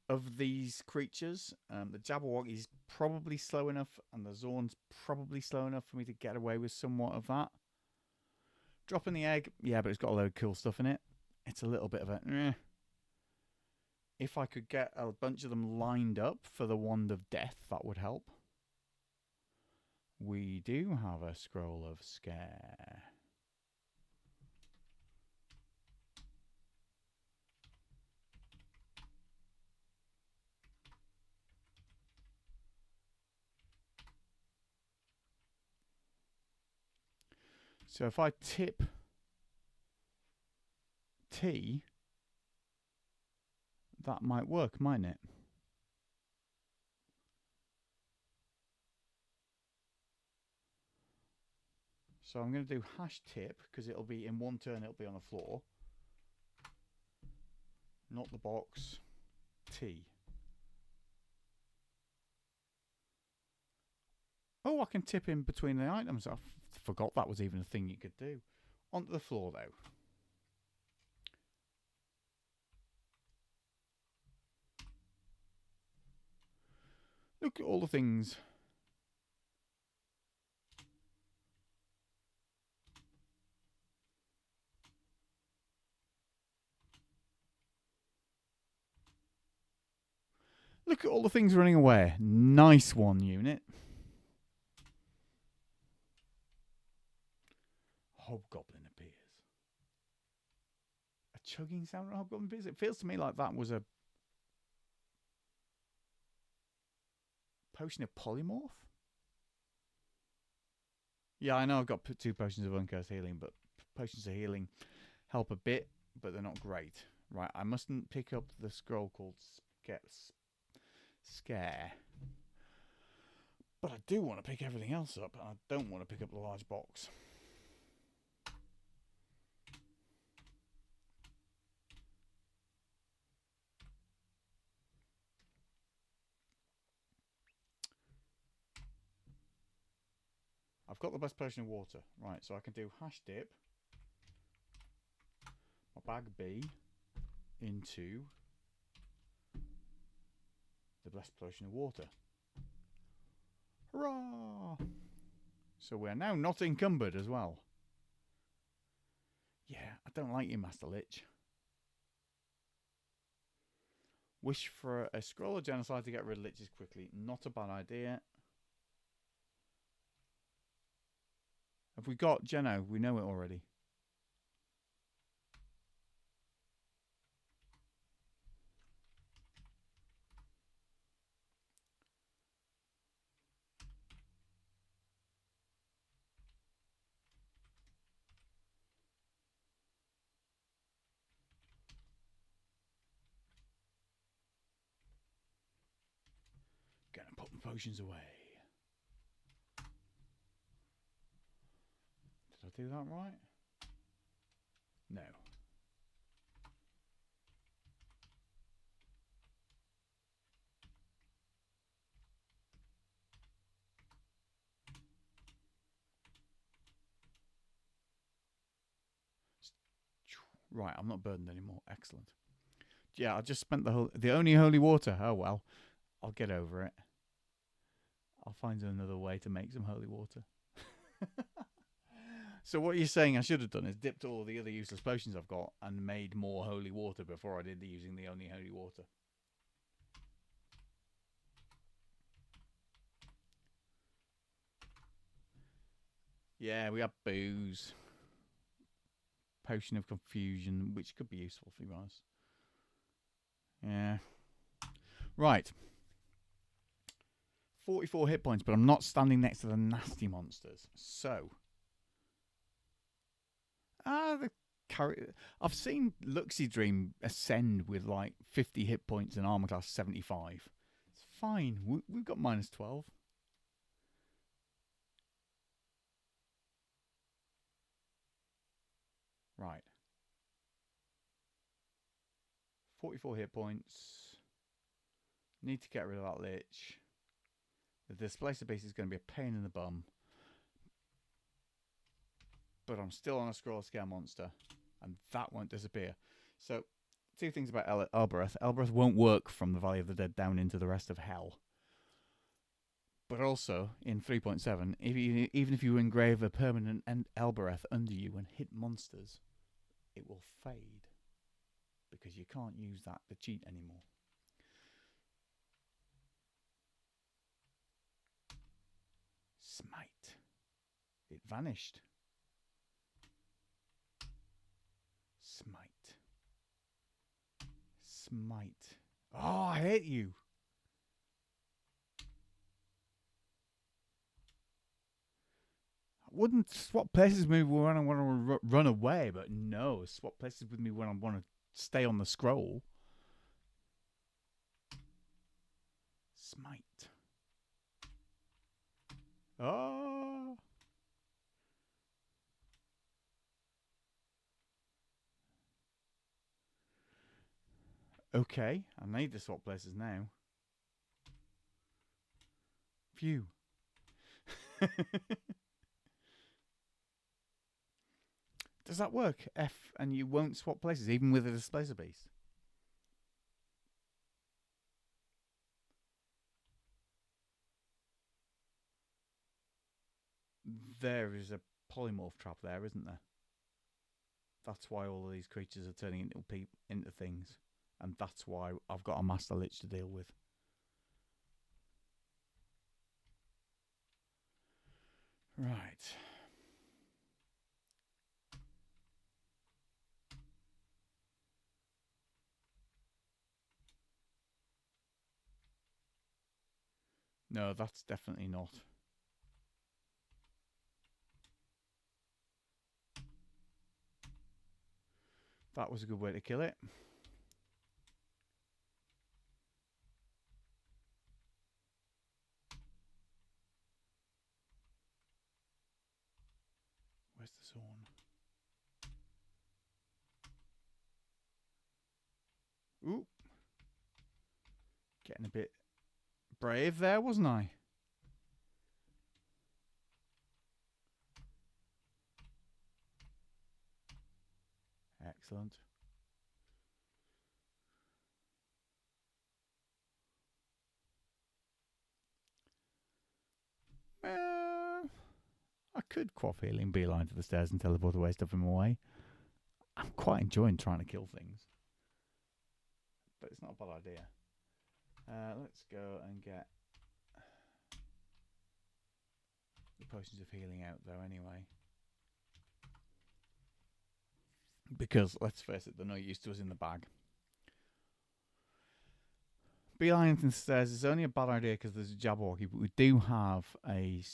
Of these creatures, the Jabberwock is probably slow enough and the Zorn's probably slow enough for me to get away with somewhat of that. Dropping the egg, yeah, but it's got a load of cool stuff in it. It's a little bit of a If I could get a bunch of them lined up for the Wand of Death, that would help. We do have a Scroll of Scare. So if I tip T, that might work, mightn't it? So I'm going to do hash tip because it'll be in one turn, it'll be on the floor. Not the box. T. Oh, I can tip in between the items. I forgot that was even a thing you could do. Onto the floor, though. Look at all the things. Look at all the things running away. Nice one, unit. Hobgoblin appears. A chugging sound when a hobgoblin appears? It feels to me like that was a potion of polymorph? Yeah, I know I've got 2 potions of uncursed healing, but potions of healing help a bit, but they're not great. Right, I mustn't pick up the scroll called Scare. But I do want to pick everything else up, and I don't want to pick up the large box. I've got the best potion of water. Right, so I can do hash dip. My bag B into the blessed potion of water. Hurrah! So we're now not encumbered as well. Yeah, I don't like you, Master Lich. Wish for a scroll of genocide to get rid of liches quickly. Not a bad idea. Have we got Geno? We know it already. Gonna put my potions away. Did I do that right? No. Right, I'm not burdened anymore. Excellent. Yeah, I just spent the only holy water. Oh well, I'll get over it. I'll find another way to make some holy water. So what you're saying I should have done is dipped all the other useless potions I've got and made more holy water before I did using the only holy water. Yeah, we have booze. Potion of confusion, which could be useful for you guys. Yeah. Right. 44 hit points, but I'm not standing next to the nasty monsters. So. I've seen Luxie Dream ascend with like 50 hit points and armor class 75. It's fine. We've got minus 12. Right. 44 hit points. Need to get rid of that Lich. The Displacer Beast is going to be a pain in the bum. But I'm still on a scroll scale monster. And that won't disappear. So, two things about Elbereth. Elbereth won't work from the Valley of the Dead down into the rest of Hell. But also, in 3.7, even if you engrave a permanent Elbereth under you and hit monsters, it will fade. Because you can't use that to cheat anymore. Smite. It vanished. Smite. Smite. Oh, I hate you. I wouldn't swap places with me when I want to run away, but no, swap places with me when I want to stay on the scroll. Smite. Oh. Okay, I need to swap places now. Phew. Does that work? F and you won't swap places even with a Displacer Beast? There is a polymorph trap there, isn't there? That's why all of these creatures are turning into things. And that's why I've got a Master Lich to deal with. Right. No, that's definitely not. That was a good way to kill it. Where's the Zorn? Ooh. Getting a bit brave there, wasn't I? Excellent. could quaff healing, beeline to the stairs and teleport away, stuff him away. I'm quite enjoying trying to kill things. But it's not a bad idea. Let's go and get the potions of healing out though anyway. Because, let's face it, they're no use to us in the bag. Beeline to the stairs is only a bad idea because there's a Jabberwocky, but we do have a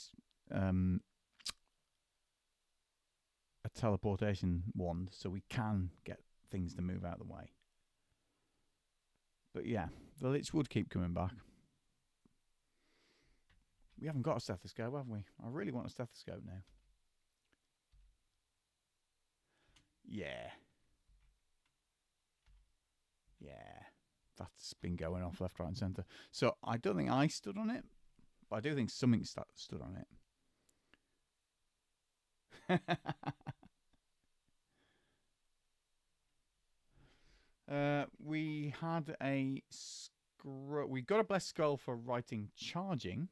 teleportation wand, so we can get things to move out of the way. But yeah, the Lich would keep coming back. We haven't got a stethoscope, have we? I really want a stethoscope now. Yeah. That's been going off left, right and centre. So I don't think I stood on it, but I do think something stood on it. We had a scroll. We got a blessed scroll for writing charging.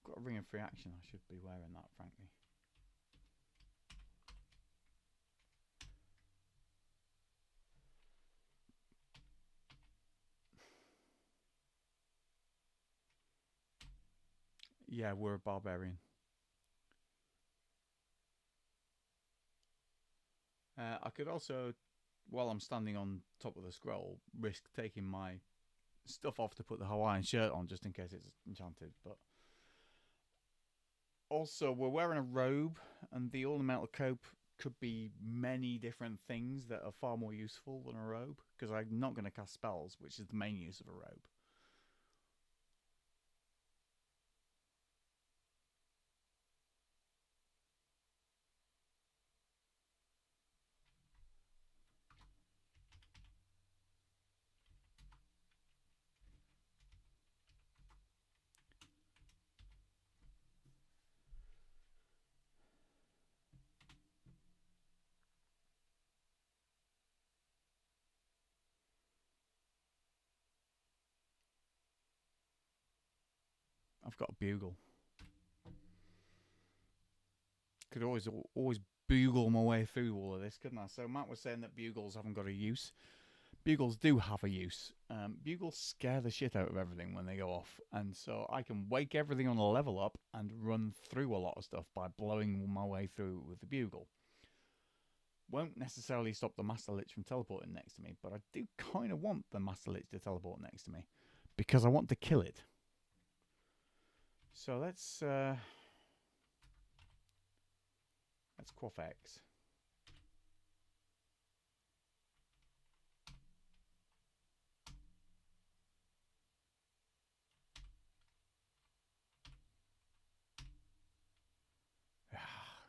Got a ring of free action. I should be wearing that, frankly. Yeah, we're a barbarian. I could also, while I'm standing on top of the scroll, risk taking my stuff off to put the Hawaiian shirt on just in case it's enchanted. But also, we're wearing a robe, and the ornamental cope could be many different things that are far more useful than a robe, because I'm not going to cast spells, which is the main use of a robe. I've got a bugle. Could always bugle my way through all of this, couldn't I? So Matt was saying that bugles haven't got a use. Bugles do have a use. Bugles scare the shit out of everything when they go off, and so I can wake everything on a level up and run through a lot of stuff by blowing my way through with the bugle. Won't necessarily stop the Master Lich from teleporting next to me, but I do kind of want the Master Lich to teleport next to me because I want to kill it. So let's quaff X.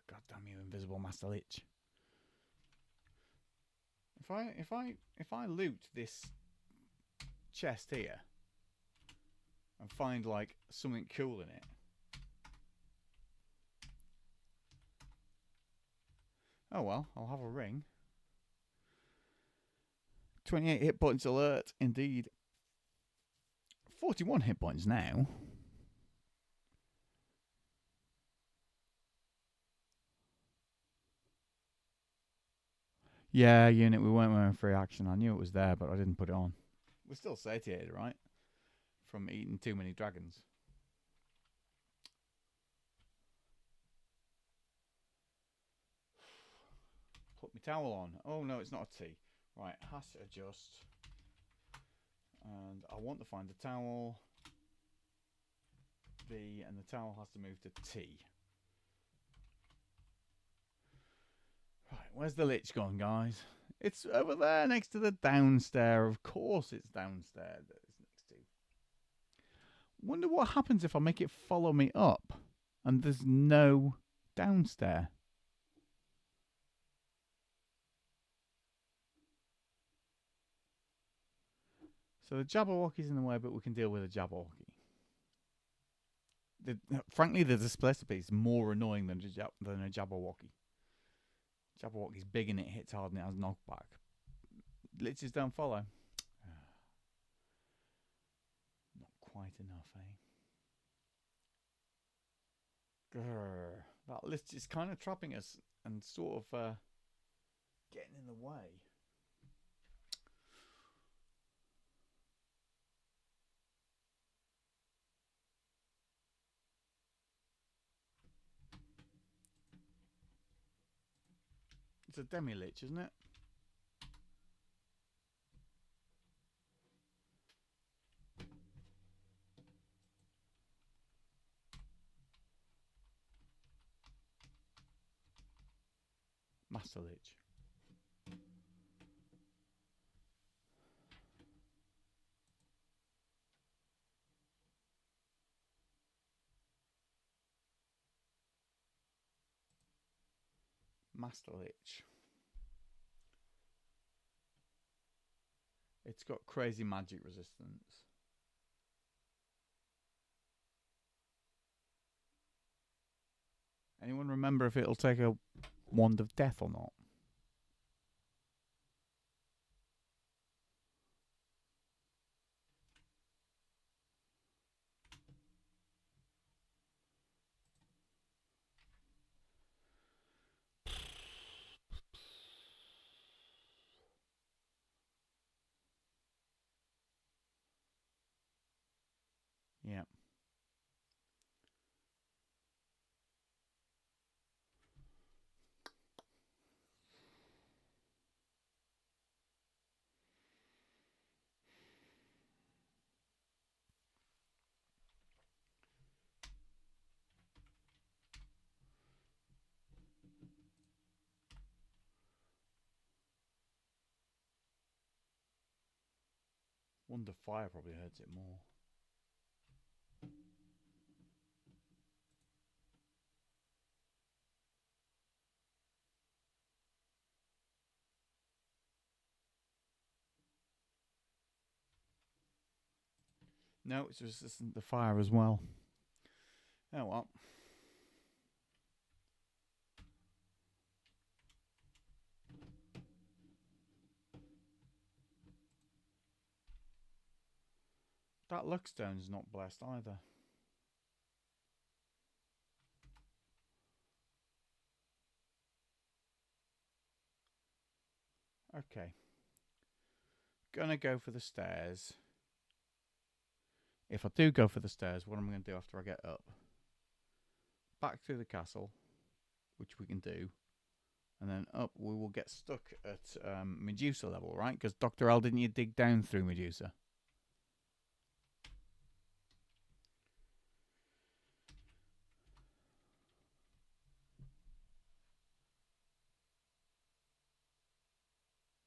God damn you, invisible Master Lich. If I loot this chest here and find like something cool in it. Oh well, I'll have a ring. 28 hit points alert, indeed. 41 hit points now. Yeah, unit, we weren't wearing free action. I knew it was there, but I didn't put it on. We're still satiated, right? From eating too many dragons. Put my towel on. Oh no, it's not a T. Right, has to adjust. And I want to find the towel. And the towel has to move to T. Right, where's the Lich gone, guys? It's over there next to the downstairs. Of course it's downstairs that it's next to. Wonder what happens if I make it follow me up and there's no downstairs. So the Jabberwocky's in the way, but we can deal with a Jabberwocky. Frankly, the displacer piece is more annoying than a Jabberwocky. Jabberwocky's big and it hits hard and it has knockback. Liches don't follow. Not quite enough, eh? Grr. That Lich is kind of trapping us and sort of getting in the way. It's a demi-lich, isn't it? Master Lich. Master Lich. It's got crazy magic resistance. Anyone remember if it'll take a Wand of Death or not? Yeah. Wand of Fire probably hurts it more. No, it's resistant to fire as well. Oh well. That Luckstone's not blessed either. Okay. Gonna go for the stairs. If I do go for the stairs, what am I going to do after I get up? Back through the castle, which we can do. And then up, we will get stuck at Medusa level, right? Because Dr. L, didn't you dig down through Medusa?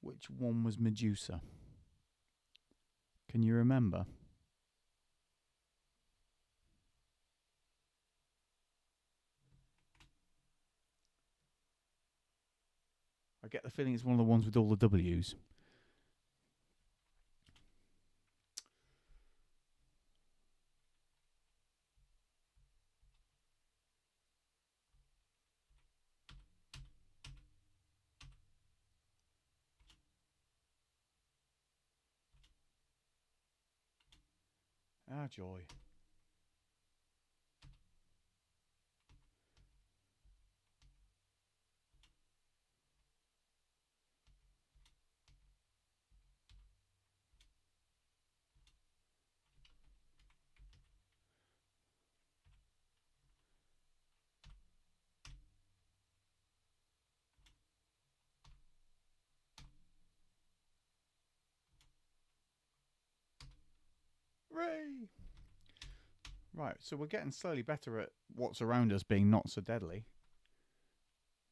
Which one was Medusa? Can you remember? I get the feeling it's one of the ones with all the W's. Ah, joy. Hooray! Right, so we're getting slowly better at what's around us being not so deadly.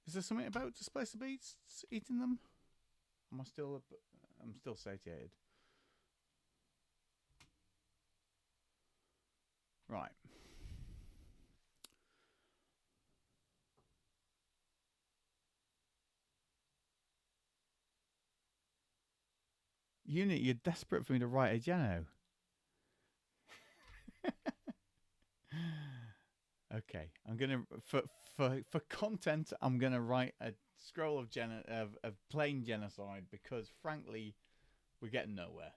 Is there something about displacer beasts eating them? I'm still satiated. Right. Unit, you're desperate for me to write a Geno. Okay, I'm gonna for content. I'm gonna write a scroll of plain genocide because, frankly, we're getting nowhere.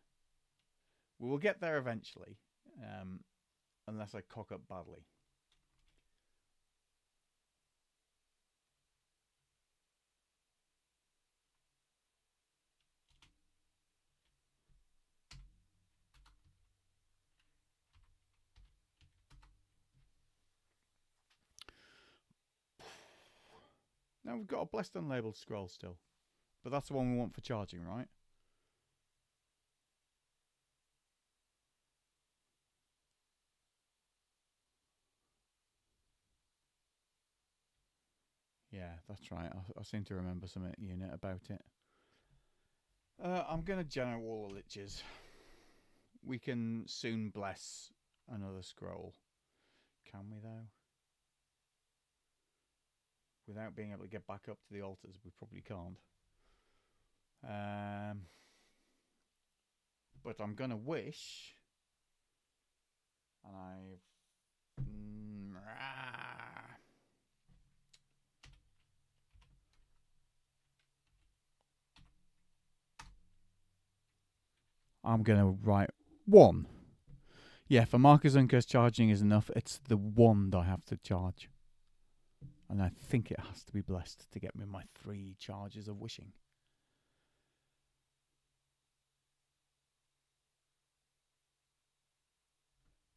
We will get there eventually, unless I cock up badly. Now we've got a blessed unlabeled scroll still, but that's the one we want for charging, right? Yeah, that's right. I seem to remember some unit about it. I'm going to generate all the liches. We can soon bless another scroll. Can we, though? Without being able to get back up to the altars, we probably can't. But I'm going to wish. And I've... I'm going to write 1. Yeah, for Marcus Uncur's charging is enough. It's the wand I have to charge. And I think it has to be blessed to get me my 3 charges of wishing.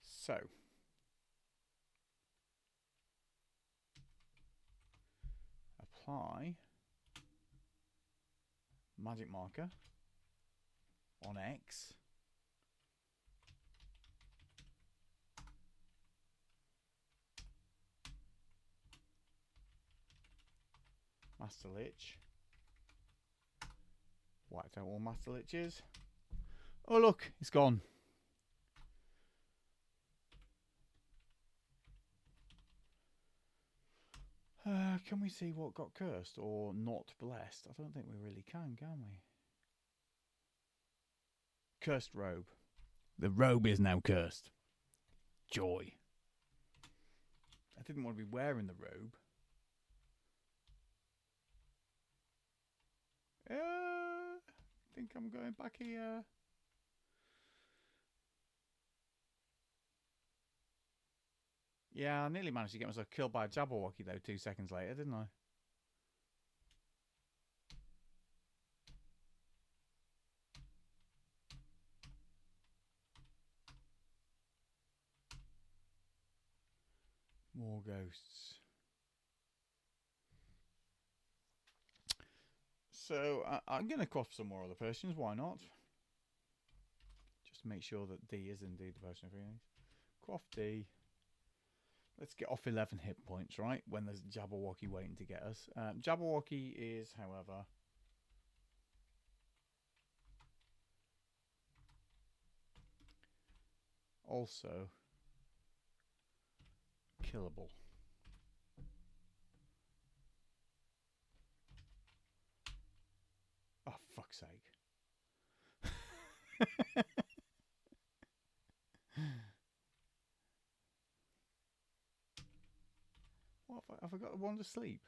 So. Apply. Magic marker. On X. Master Lich. Wiped out all Master Liches. Oh look, it's gone. Can we see what got cursed or not blessed? I don't think we really can we? Cursed robe. The robe is now cursed. Joy. I didn't want to be wearing the robe. I think I'm going back here. Yeah, I nearly managed to get myself killed by a Jabberwocky though 2 seconds later, didn't I? More ghosts. So I'm going to cross some more other potions. Why not? Just to make sure that D is indeed the potion of healing. Croft D. Let's get off 11 hit points, right? When there's Jabberwocky waiting to get us. Jabberwocky is, however, also killable. Oh, fuck's sake. What have I got the wand of sleep?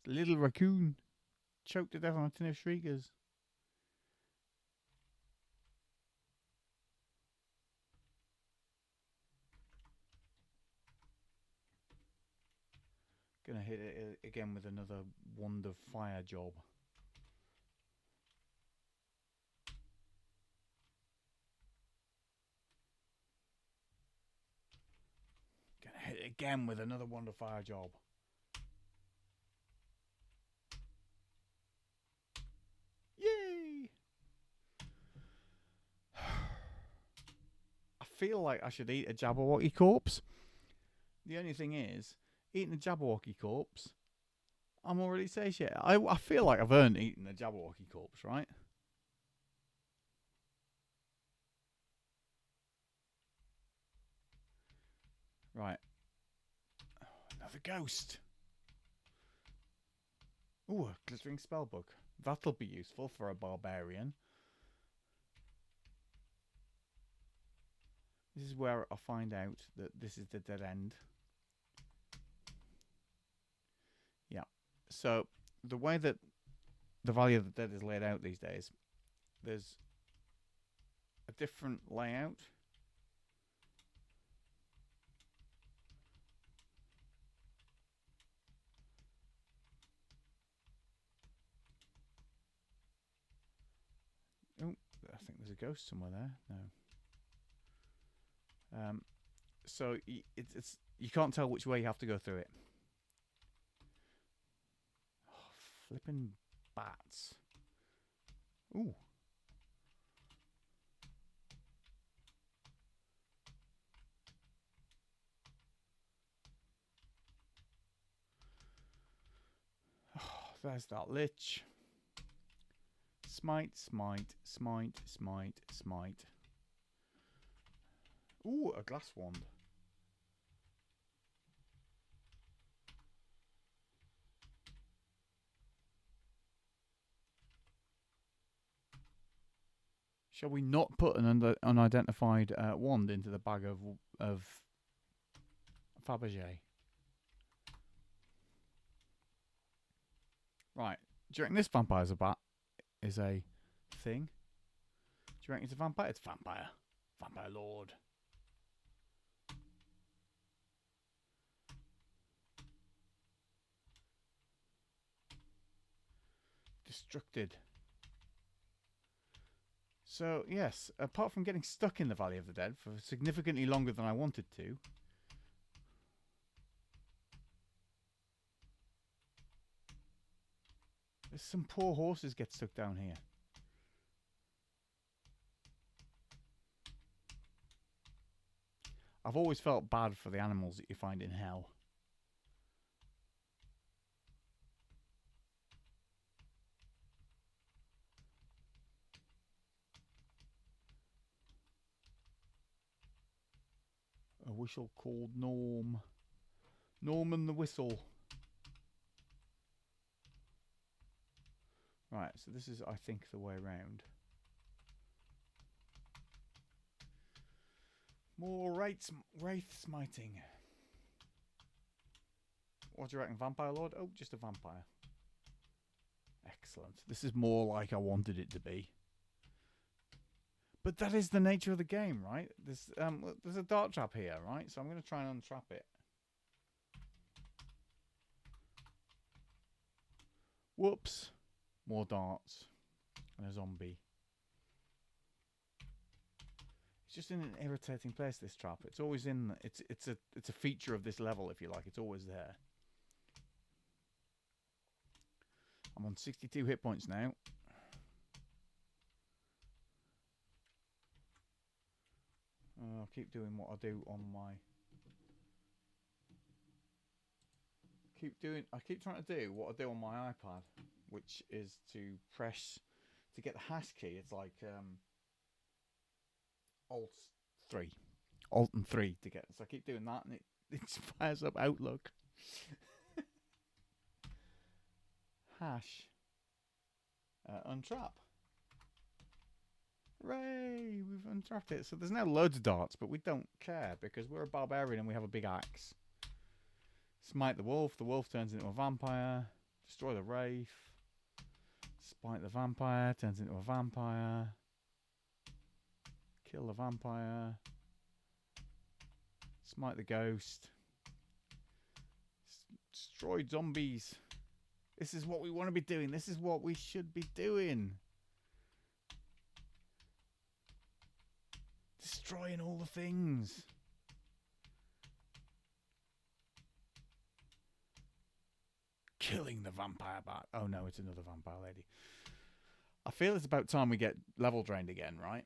It's a little raccoon choked to death on a tin of shriekers. Gonna hit it again with another wand of fire job. Gonna hit it again with another wand of fire job. Yay! I feel like I should eat a Jabberwocky corpse. The only thing is, eating a Jabberwocky corpse, I'm already satiated. I feel like I've earned eating a Jabberwocky corpse, right? Right. Another ghost. Ooh, a glittering spellbook. That'll be useful for a barbarian. This is where I find out that this is the dead end. Yeah. So the way that the Valley of the Dead is laid out these days, there's a different layout. Oh, I think there's a ghost somewhere there. No. So it's you can't tell which way you have to go through it. Oh, flipping bats. Ooh. Oh, there's that lich. Smite, smite, smite, smite, smite. Ooh, a glass wand. Shall we not put an unidentified wand into the bag of Fabergé? Right. Do you reckon this vampire's a bat? Is a thing? Do you reckon it's a vampire? It's a vampire. Vampire lord. Destructed. So, yes, apart from getting stuck in the Valley of the Dead for significantly longer than I wanted to, there's some poor horses get stuck down here. I've always felt bad for the animals that you find in hell. A whistle called Norm. Norman the Whistle. Right, so this is, I think, the way round. More wraith smiting. What do you reckon, Vampire Lord? Oh, just a vampire. Excellent. This is more like I wanted it to be. But that is the nature of the game, right? There's a dart trap here, right? So I'm going to try and untrap it. Whoops. More darts. And a zombie. It's just in an irritating place, this trap. It's always in... It's a feature of this level, if you like. It's always there. I'm on 62 hit points now. I'll keep doing what I do on my... I keep trying to do what I do on my iPad, which is to press... To get the hash key, it's like... Alt 3. Alt and 3 to get... So I keep doing that and it fires up Outlook. Hash. Untrap. Hooray! We've untrapped it. So there's now loads of darts, but we don't care because we're a barbarian and we have a big axe. Smite the wolf turns into a vampire. Destroy the wraith. Smite the vampire, turns into a vampire. Kill the vampire. Smite the ghost. Destroy zombies. This is what we want to be doing. This is what we should be doing. Destroying all the things. Killing the vampire bat. Oh no, it's another vampire lady. I feel it's about time we get level drained again, right?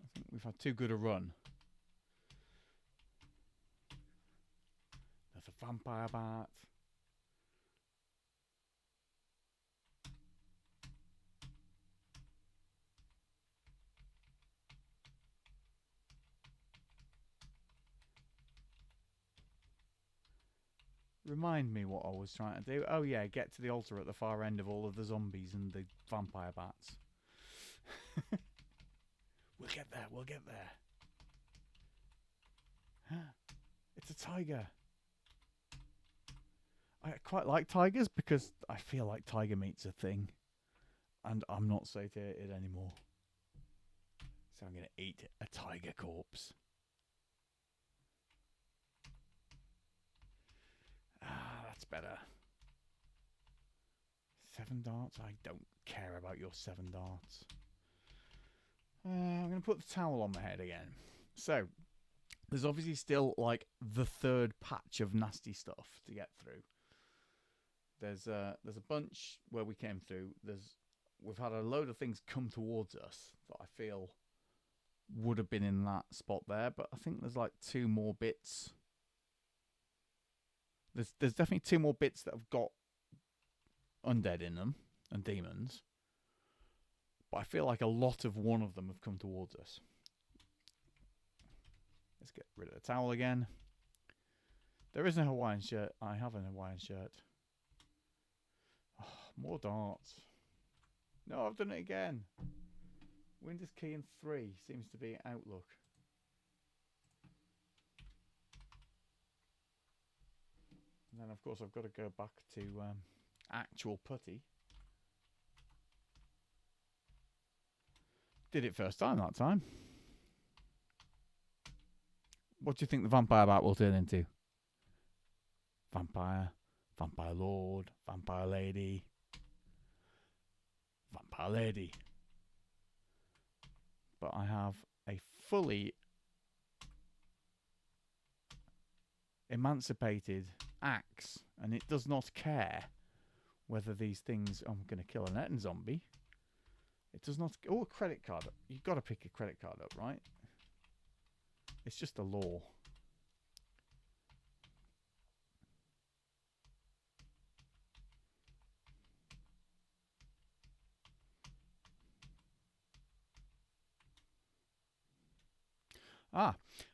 I think we've had too good a run. There's a vampire bat. Remind me what I was trying to do. Oh yeah, get to the altar at the far end of all of the zombies and the vampire bats. We'll get there, we'll get there. It's a tiger. I quite like tigers because I feel like tiger meat's a thing. And I'm not satiated anymore. So I'm going to eat a tiger corpse. Ah, that's better. 7 darts? I don't care about your 7 darts. I'm going to put the towel on my head again. So, there's obviously still like the third patch of nasty stuff to get through. There's a bunch where we came through. We've had a load of things come towards us that I feel would have been in that spot there, but I think there's like 2 more bits. There's definitely 2 more bits that have got undead in them and demons, but I feel like a lot of one of them have come towards us. Let's get rid of the towel again. There is a Hawaiian shirt. I have a Hawaiian shirt. Oh, more darts. No, I've done it again. Windows key and 3 seems to be Outlook. And then, of course, I've got to go back to actual putty. Did it first time that time. What do you think the vampire bat will turn into? Vampire, vampire lord, vampire lady, vampire lady. But I have a fully emancipated axe, and it does not care whether these things. I'm going to kill a net and zombie. It does not. Oh, a credit card. You've got to pick a credit card up, right? It's just a law.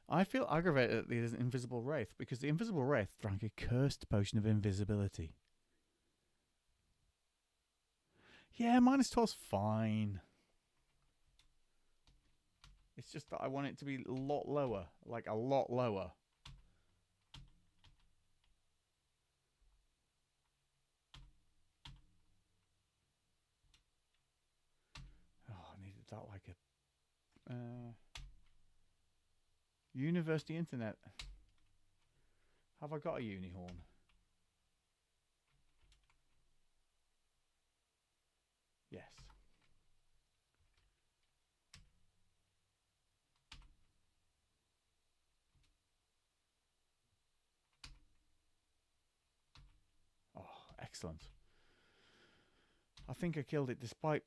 I feel aggravated at the invisible wraith because the invisible wraith drank a cursed potion of invisibility. Yeah, -12's fine. It's just that I want it to be a lot lower. Like a lot lower. Oh, I needed that like a... University internet. Have I got a unihorn? Yes. Oh, excellent. I think I killed it despite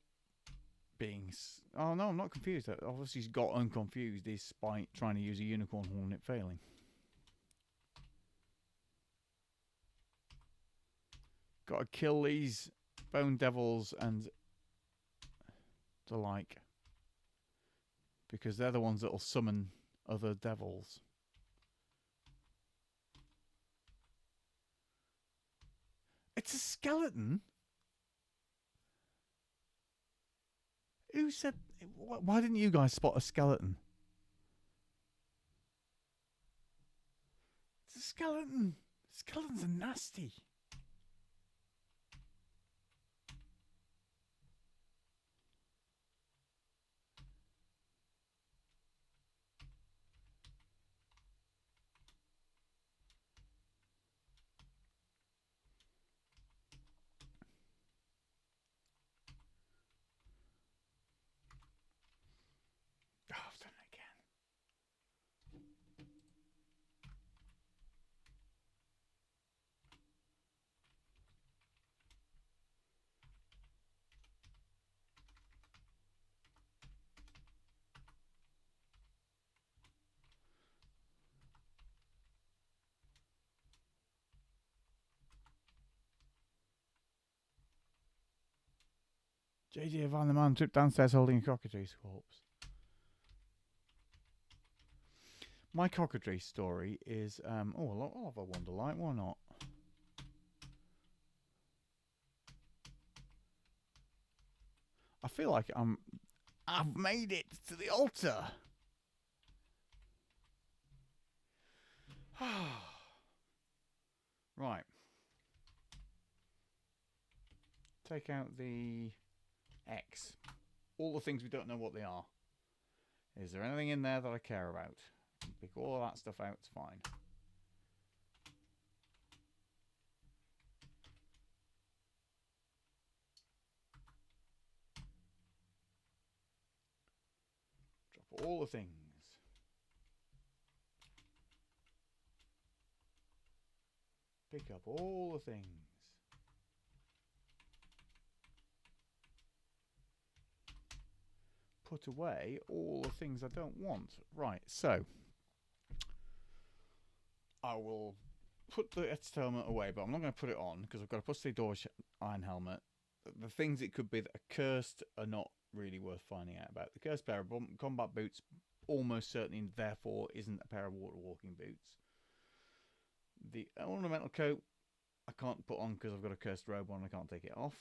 being... Oh, no, I'm not confused. Obviously, he's got unconfused despite trying to use a unicorn horn and it failing. Got to kill these bone devils and the like. Because they're the ones that will summon other devils. It's a skeleton? Who said... Why didn't you guys spot a skeleton? It's a skeleton. Skeletons are nasty. Oh, I've done it again. JJ Van the Man tripped downstairs holding a cockatrice corpse. My cockatrice story is... I'll have a Wonderlight, why not? I feel like I've made it to the altar. Right. Take out the X. All the things we don't know what they are. Is there anything in there that I care about? Pick all of that stuff out, it's fine. Drop all the things. Pick up all the things. Put away all the things I don't want. Right, so I will put the helmet away, but I'm not going to put it on because I've got a Pussy Door Iron Helmet. The things it could be that are cursed are not really worth finding out about. The cursed pair of combat boots almost certainly, therefore, isn't a pair of water walking boots. The ornamental coat I can't put on because I've got a cursed robe on and I can't take it off.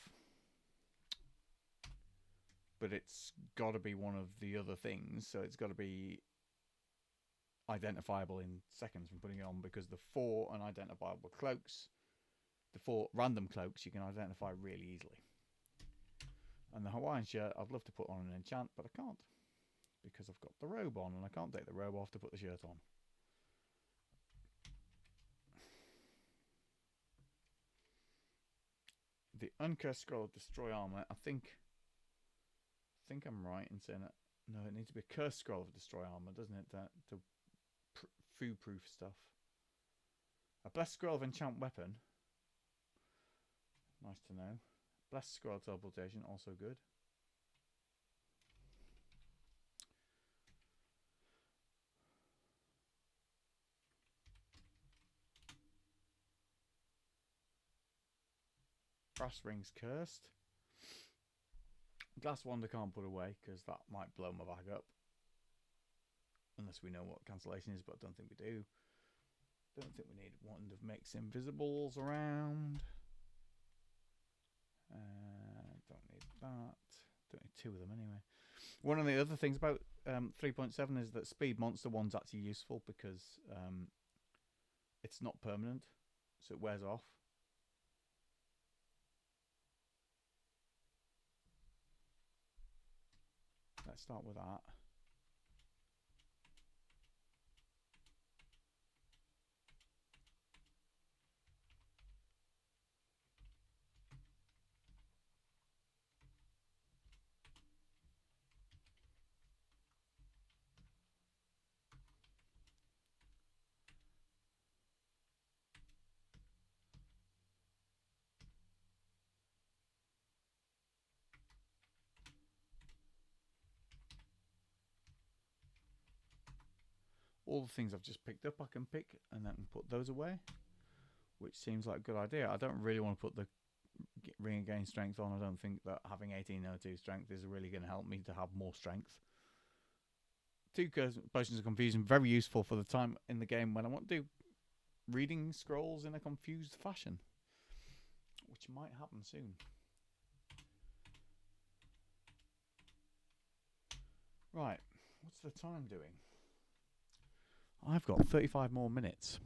But it's got to be one of the other things, so it's got to be identifiable in seconds from putting it on, because the 4 unidentifiable cloaks, the 4 random cloaks, you can identify really easily. And the Hawaiian shirt I'd love to put on an enchant, but I can't because I've got the robe on and I can't take the robe off to put the shirt on. The Uncursed Scroll of Destroy Armor, I think I'm right in saying that. No, it needs to be a Cursed Scroll of Destroy Armor, doesn't it? To food-proof stuff. A Blessed Scroll of Enchant Weapon. Nice to know. Blessed Scroll of Teleportation, also good. Brass Rings Cursed. Glass Wand I can't put away because that might blow my bag up. Unless we know what cancellation is, but I don't think we do. Don't think we need Wand of Makes Invisibles around. Don't need that. Don't need 2 of them anyway. One of the other things about 3.7 is that Speed Monster one's actually useful because it's not permanent, so it wears off. Let's start with that. All the things I've just picked up I can pick and then put those away, which seems like a good idea. I don't really want to put the Ring of Gain Strength on. I don't think that having 1802 strength is really going to help me to have more strength. 2 Potions of Confusion, very useful for the time in the game when I want to do reading scrolls in a confused fashion, which might happen soon. Right, what's the time doing? I've got 35 more minutes.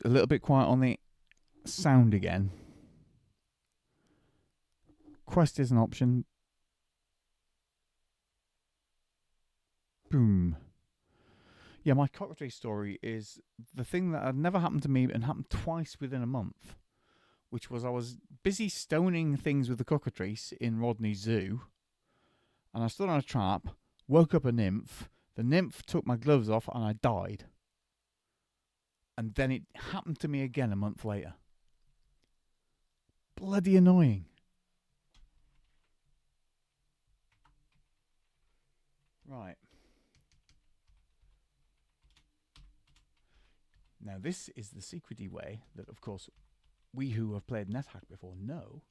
A little bit quiet on the sound again. Quest is an option. Boom. Yeah, my cockatrice story is the thing that had never happened to me and happened twice within a month, which was I was busy stoning things with the cockatrice in Rodney Zoo, and I stood on a trap, woke up a nymph, the nymph took my gloves off and I died. And then it happened to me again a month later. Bloody annoying. Right. Now this is the secrety way that, of course, we who have played NetHack before know.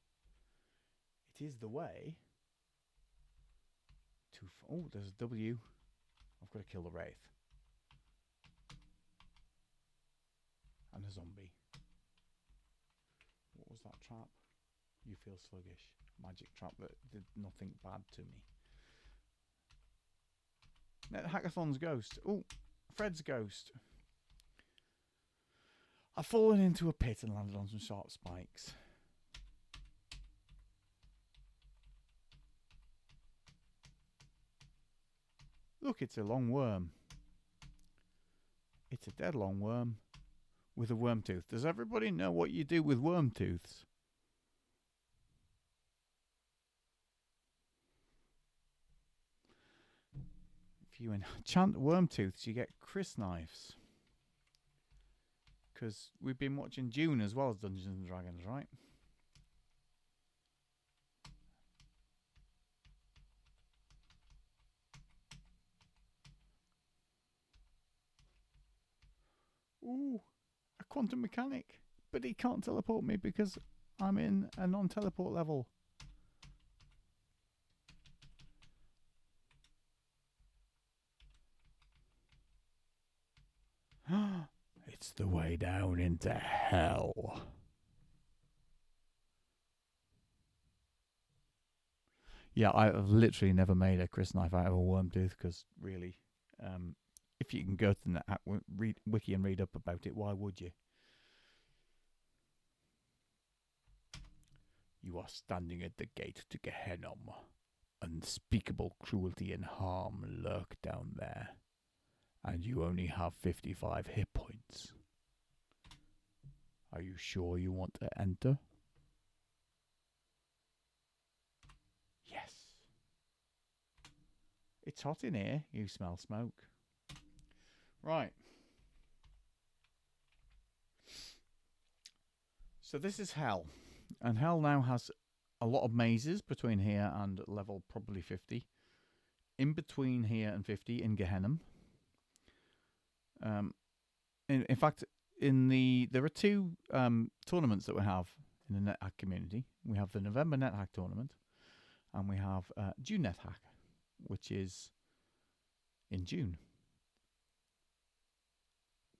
It is the way to... Oh, there's a W. I've got to kill the Wraith. And a zombie. What was that trap? You feel sluggish. Magic trap that did nothing bad to me. NetHackathon's ghost. Oh, Fred's ghost. I've fallen into a pit and landed on some sharp spikes. Look, it's a long worm. It's a dead long worm with a worm tooth. Does everybody know what you do with worm tooths? If you enchant worm tooths, you get Chris knives. Because we've been watching Dune as well as Dungeons and Dragons, right? Ooh, a quantum mechanic. But he can't teleport me because I'm in a non-teleport level. It's the way down into hell. Yeah, I've literally never made a Chris knife out of a worm tooth because really, if you can go to the wiki and read up about it, why would you? You are standing at the gate to Gehenna. Unspeakable cruelty and harm lurk down there. And you only have 55 hit points. Are you sure you want to enter? Yes. It's hot in here. You smell smoke. Right. So this is hell. And hell now has a lot of mazes between here and level probably 50. In between here and 50 in Gehenna. In fact, there are two tournaments that we have in the NetHack community. We have the November NetHack tournament, and we have June NetHack, which is in June.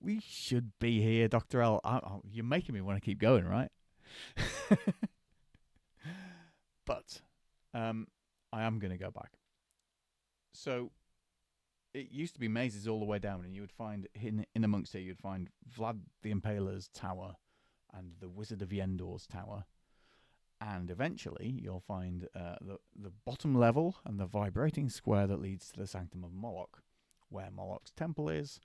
We should be here, Dr. L. You're making me want to keep going, right? But I am going to go back. So it used to be mazes all the way down, and you would find in amongst it, you'd find Vlad the Impaler's tower and the Wizard of Yendor's tower. And eventually, you'll find the bottom level and the vibrating square that leads to the Sanctum of Moloch, where Moloch's temple is,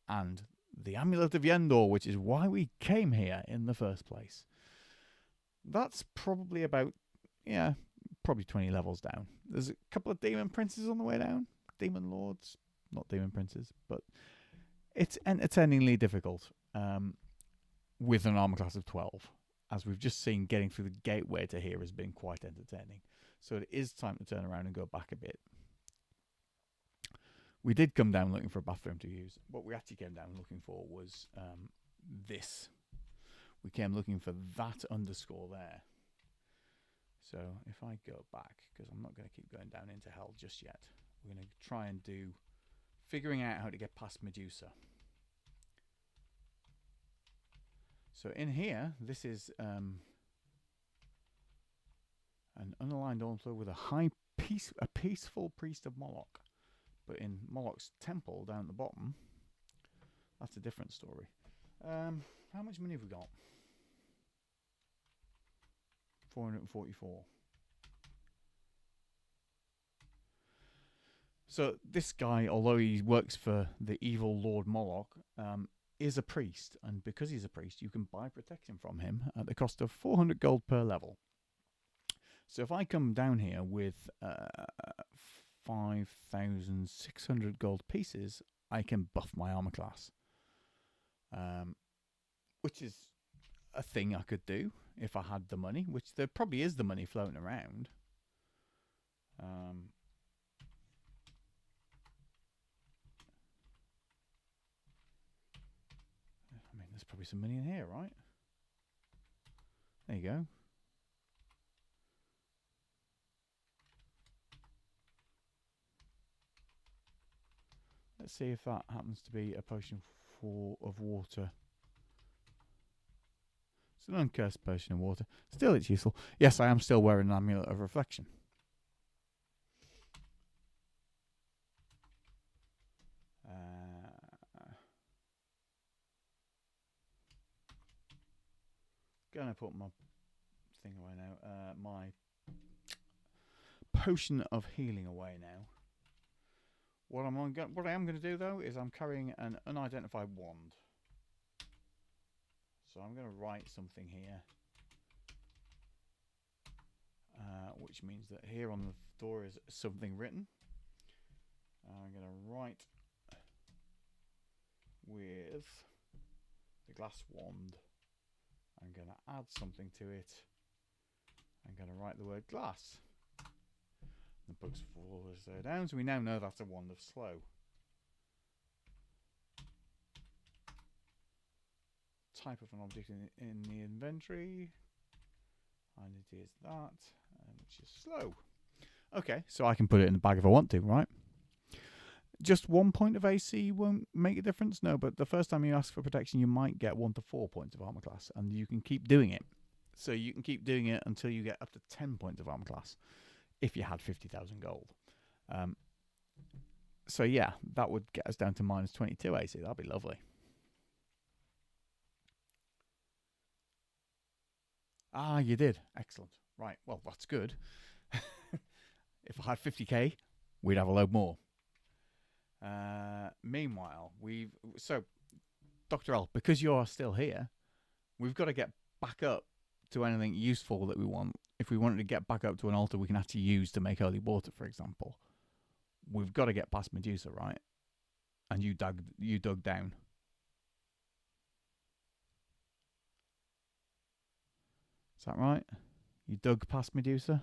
and the Amulet of Yendor, which is why we came here in the first place. That's probably about, probably 20 levels down. There's a couple of demon princes on the way down. Demon lords, not demon princes, but it's entertainingly difficult with an armor class of 12. As we've just seen, getting through the gateway to here has been quite entertaining. So it is time to turn around and go back a bit. We did come down looking for a bathroom to use. What we actually came down looking for was this. We came looking for that underscore there. So if I go back, because I'm not going to keep going down into hell just yet, we're going to try and do figuring out how to get past Medusa. So in here, this is an unaligned altar with a peaceful priest of Moloch. But in Moloch's temple down at the bottom, that's a different story. How much money have we got? 444. So this guy, although he works for the evil Lord Moloch, is a priest, and because he's a priest, you can buy protection from him at the cost of 400 gold per level. So if I come down here with 5,600 gold pieces, I can buff my armor class, which is a thing I could do if I had the money, which there probably is the money floating around. I mean, there's probably some money in here, right? There you go. Let's see if that happens to be a potion of water. It's an uncursed potion of water. Still, it's useful. Yes, I am still wearing an amulet of reflection. Gonna put my thing away now. My potion of healing away now. What I am going to do though is I'm carrying an unidentified wand. So I'm going to write something here, which means that here on the door is something written. I'm going to write with the glass wand. I'm going to add something to it. I'm going to write the word glass. The books fall as they're down, so we now know that's a wand of slow. Type of an object in the inventory, and it is that, which is slow. Okay, so I can put it in the bag if I want to, right? Just 1 point of AC won't make a difference? No, but the first time you ask for protection, you might get 1 to 4 points of armor class, and you can keep doing it. So you can keep doing it until you get up to 10 points of armor class, if you had 50,000 gold. So yeah, that would get us down to minus 22 AC. That'd be lovely. Ah, you did. Excellent. Right. Well, that's good. If I had 50k, we'd have a load more. Meanwhile, so Dr. L, because you're still here, we've got to get back up to anything useful that we want. If we wanted to get back up to an altar we can actually use to make holy water, for example, we've got to get past Medusa, right? And you dug down. Is that right? You dug past Medusa?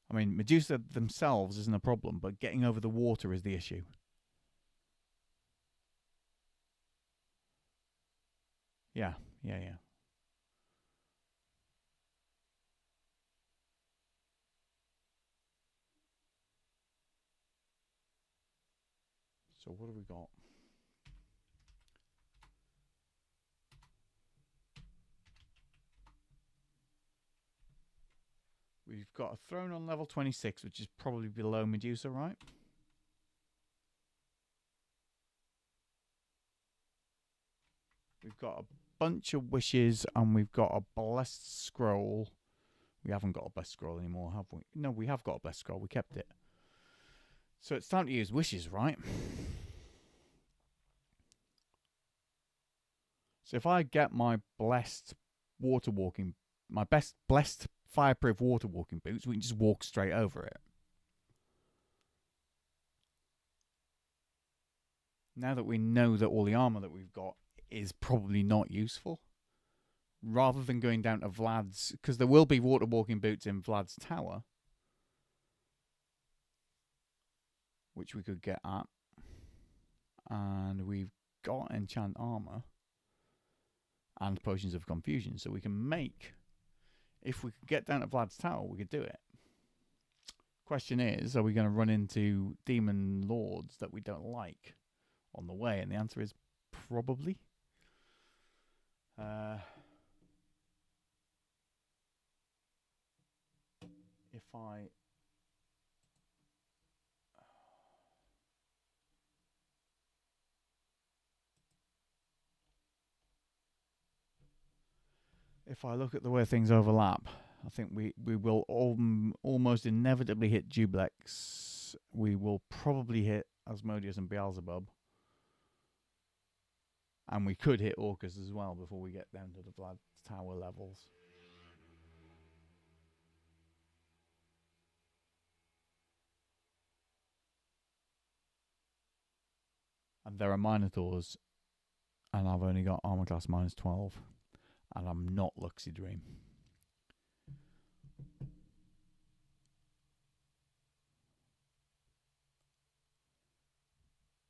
I mean, Medusa themselves isn't a problem, but getting over the water is the issue. Yeah. So what have we got? We've got a throne on level 26, which is probably below Medusa, right? We've got a bunch of wishes, and we've got a blessed scroll. We haven't got a blessed scroll anymore, have we? No, we have got a blessed scroll. We kept it. So it's time to use wishes, right? So if I get my blessed my best blessed fireproof water walking boots, we can just walk straight over it. Now that we know that all the armor that we've got is probably not useful, rather than going down to Vlad's, because there will be water walking boots in Vlad's tower, which we could get at, and we've got enchant armor and potions of confusion, so we can make, if we could get down to Vlad's tower, we could do it. Question is, are we going to run into demon lords that we don't like on the way? And the answer is probably. If I look at the way things overlap, I think we will almost inevitably hit Dublex. We will probably hit Asmodeus and Beelzebub. And we could hit Orcus as well before we get down to the Vlad Tower levels. And there are Minotaurs, and I've only got armor class minus 12, and I'm not Luxy Dream.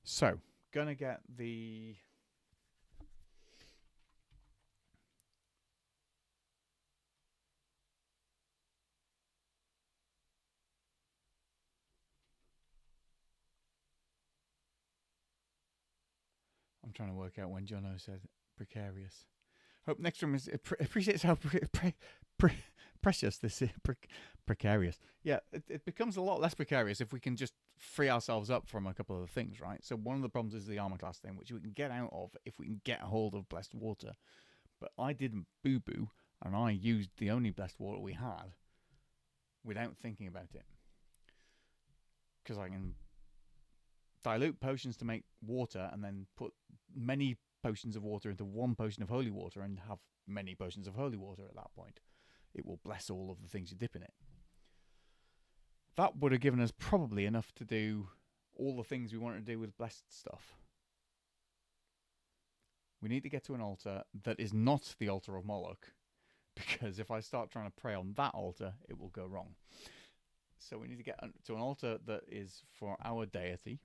So, gonna get the... I'm trying to work out when Jono said precarious. Hope next room is appreciates how precious this is. Precarious. Yeah, it becomes a lot less precarious if we can just free ourselves up from a couple of the things, right? So one of the problems is the armor class thing, which we can get out of if we can get a hold of blessed water. But I didn't boo-boo, and I used the only blessed water we had without thinking about it. Because I can dilute potions to make water and then put many potions of water into one potion of holy water and have many potions of holy water at that point. It will bless all of the things you dip in it. That would have given us probably enough to do all the things we wanted to do with blessed stuff. We need to get to an altar that is not the altar of Moloch, because if I start trying to pray on that altar, it will go wrong. So we need to get to an altar that is for our deity,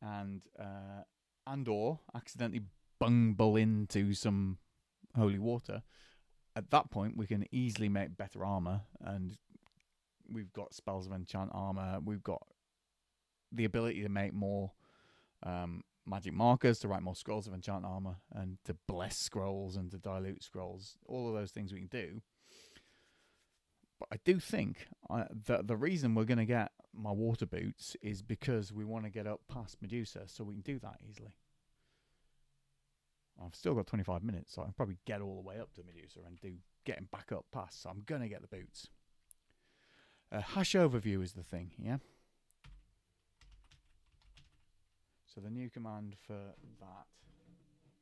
and or accidentally bungle into some holy water. At that point, we can easily make better armor, and we've got spells of enchant armor. We've got the ability to make more magic markers, to write more scrolls of enchant armor, and to bless scrolls and to dilute scrolls. All of those things we can do. But I do think that the reason we're going to get my water boots is because we want to get up past Medusa, so we can do that easily. I've still got 25 minutes, so I can probably get all the way up to Medusa and do getting back up past, so I'm going to get the boots. Hash overview is the thing, yeah? So the new command for that,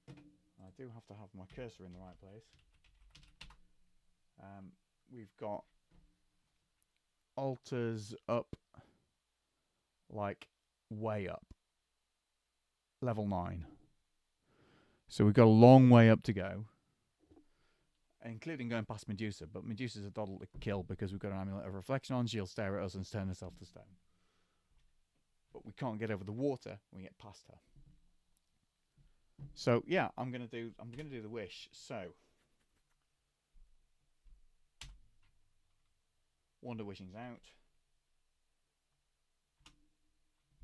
I do have to have my cursor in the right place. We've got altars up, like way up, level 9. So we've got a long way up to go, including going past Medusa. But Medusa's a doddle to kill because we've got an amulet of reflection on. She'll stare at us and turn herself to stone. But we can't get over the water when we get past her. So yeah, I'm gonna do the wish. So Wonder Wishing's out.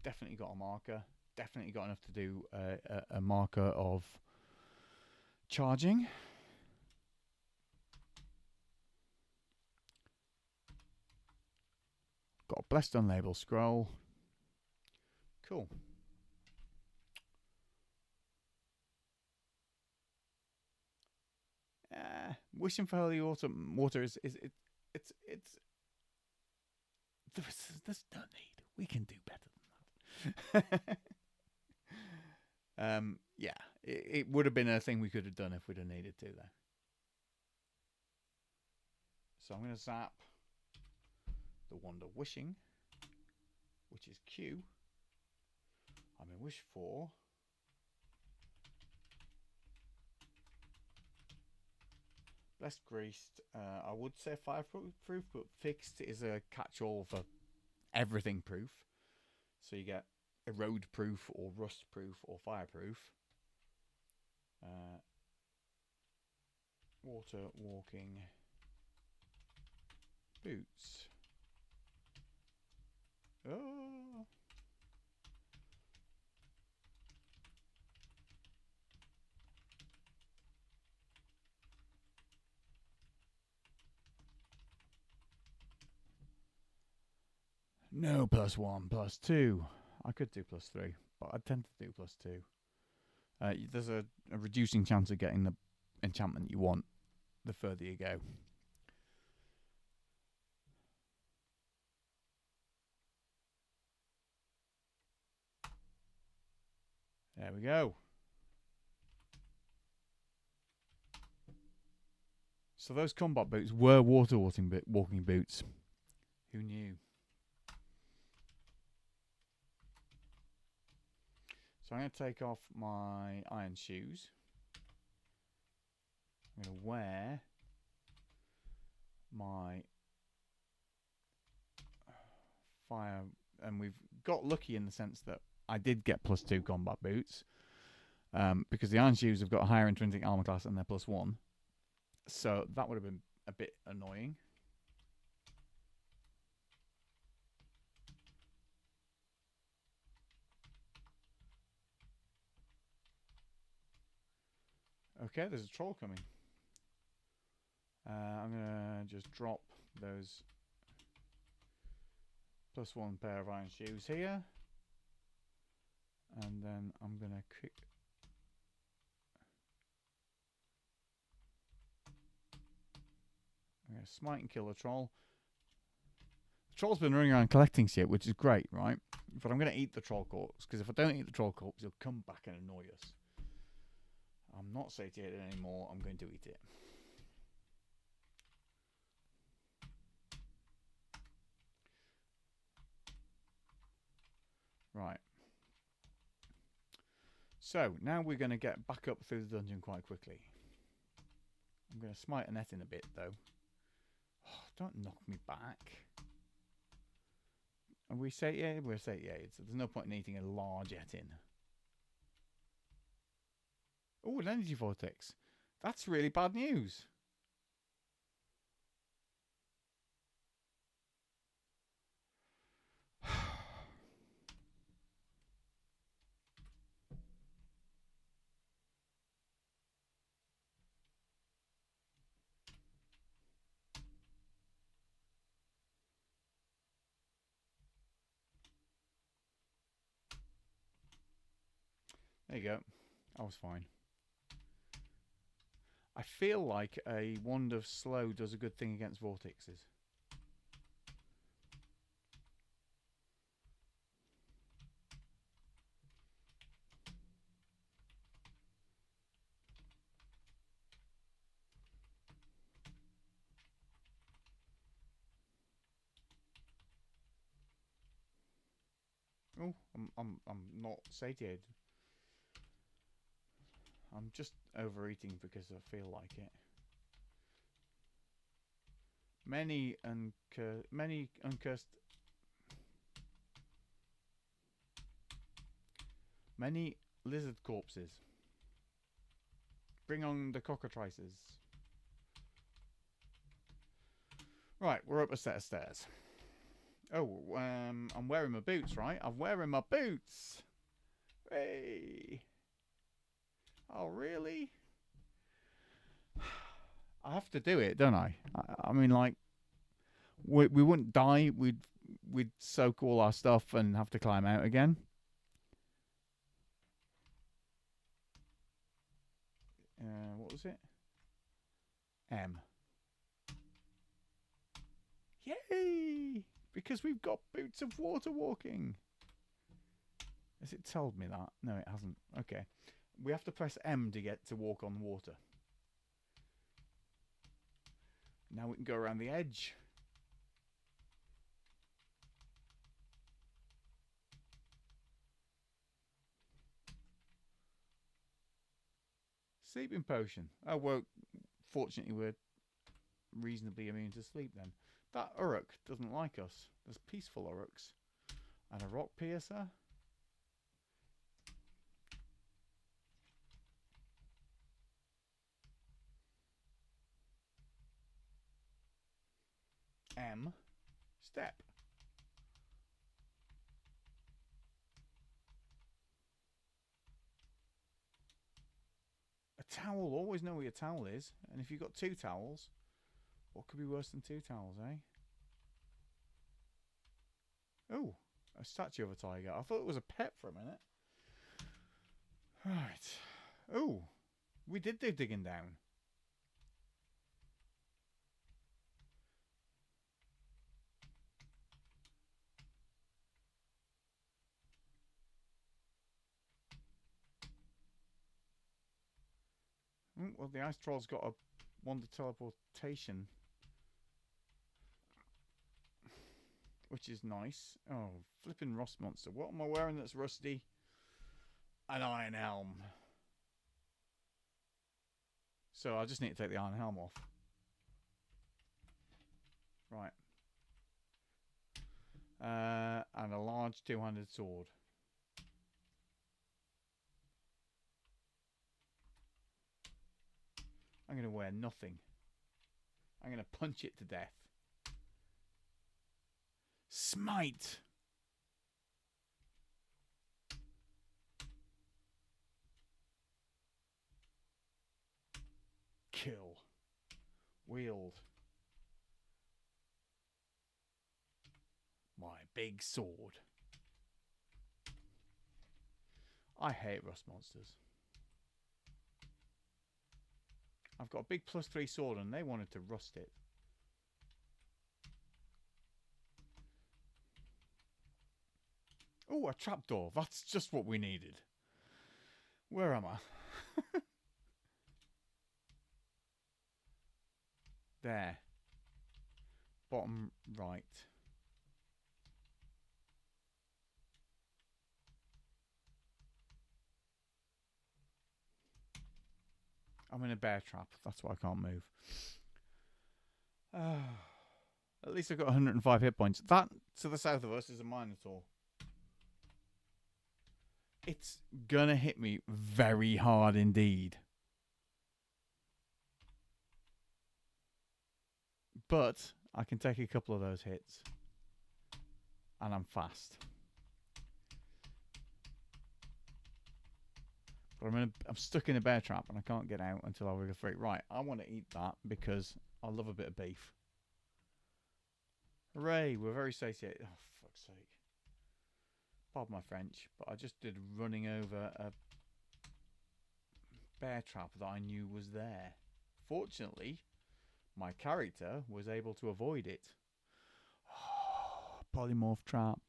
Definitely got a marker. Definitely got enough to do a marker of charging. Got a blessed unlabeled scroll. Cool. Wishing for holy water is it's there's no need. We can do better than that. Yeah, it would have been a thing we could have done if we'd have needed to there. So I'm going to zap the Wonder Wishing, which is Q. I'm going to wish for Blessed Greased. I would say fireproof, but fixed is a catch-all for everything proof. So you get erode proof or rust proof or fireproof. Water walking boots. Oh. No, +1, +2. I could do +3, but I tend to do +2. There's a reducing chance of getting the enchantment you want the further you go. There we go. So those combat boots were water walking boots. Who knew? So I'm going to take off my iron shoes. I'm going to wear my fire, and we've got lucky in the sense that I did get +2 combat boots, because the iron shoes have got a higher intrinsic armor class and they're +1. So that would have been a bit annoying. Okay, there's a troll coming. I'm gonna just drop those +1 pair of iron shoes here, and then I'm gonna kick. I'm gonna smite and kill the troll. The troll's been running around collecting shit, which is great, right? But I'm gonna eat the troll corpse, because if I don't eat the troll corpse, he'll come back and annoy us. I'm not satiated anymore. I'm going to eat it. Right. So, now we're going to get back up through the dungeon quite quickly. I'm going to smite a net in a bit, though. Oh, don't knock me back. Are we satiated? We're satiated, so there's no point in eating a large etin. Oh, an energy vortex. That's really bad news. There you go. I was fine. I feel like a wand of slow does a good thing against vortexes. Oh, I'm not satiated. I'm just overeating because I feel like it. Many uncursed, many lizard corpses. Bring on the cockatrices. Right, we're up a set of stairs. Oh, I'm wearing my boots, right? I'm wearing my boots. Hey. Oh, really? I have to do it, don't I? I mean, like, we wouldn't die. We'd soak all our stuff and have to climb out again. What was it? M. Yay! Because we've got boots of water walking. Has it told me that? No, it hasn't. Okay. We have to press M to get to walk on water. Now we can go around the edge. Sleeping potion. Oh, well, fortunately we're reasonably immune to sleep then. That Uruk doesn't like us. There's peaceful Uruks. And a rock piercer. M. Step. A towel. Always know where your towel is. And if you've got 2 towels, what could be worse than 2 towels, eh? Oh, a statue of a tiger. I thought it was a pet for a minute. Right. Oh, we did do digging down. Well, the ice troll's got a wand of teleportation, which is nice. Oh, flipping rust monster. What am I wearing that's rusty? An iron helm. So I just need to take the iron helm off. Right. And a large 2-handed sword. I'm going to wear nothing. I'm going to punch it to death. Smite! kill. Wield my big sword. I hate rust monsters. I've got a big +3 sword and they wanted to rust it. Oh, a trapdoor. That's just what we needed. Where am I? There. Bottom right. I'm in a bear trap. That's why I can't move. At least I've got 105 hit points. That to the south of us is a Minotaur. It's gonna hit me very hard indeed. But I can take a couple of those hits. And I'm fast. But I'm stuck in a bear trap and I can't get out until I wiggle free. Right, I want to eat that because I love a bit of beef. Hooray, we're very satiated. Oh, fuck's sake. Pardon my French, but I just did running over a bear trap that I knew was there. Fortunately, my character was able to avoid it. Oh, polymorph trap.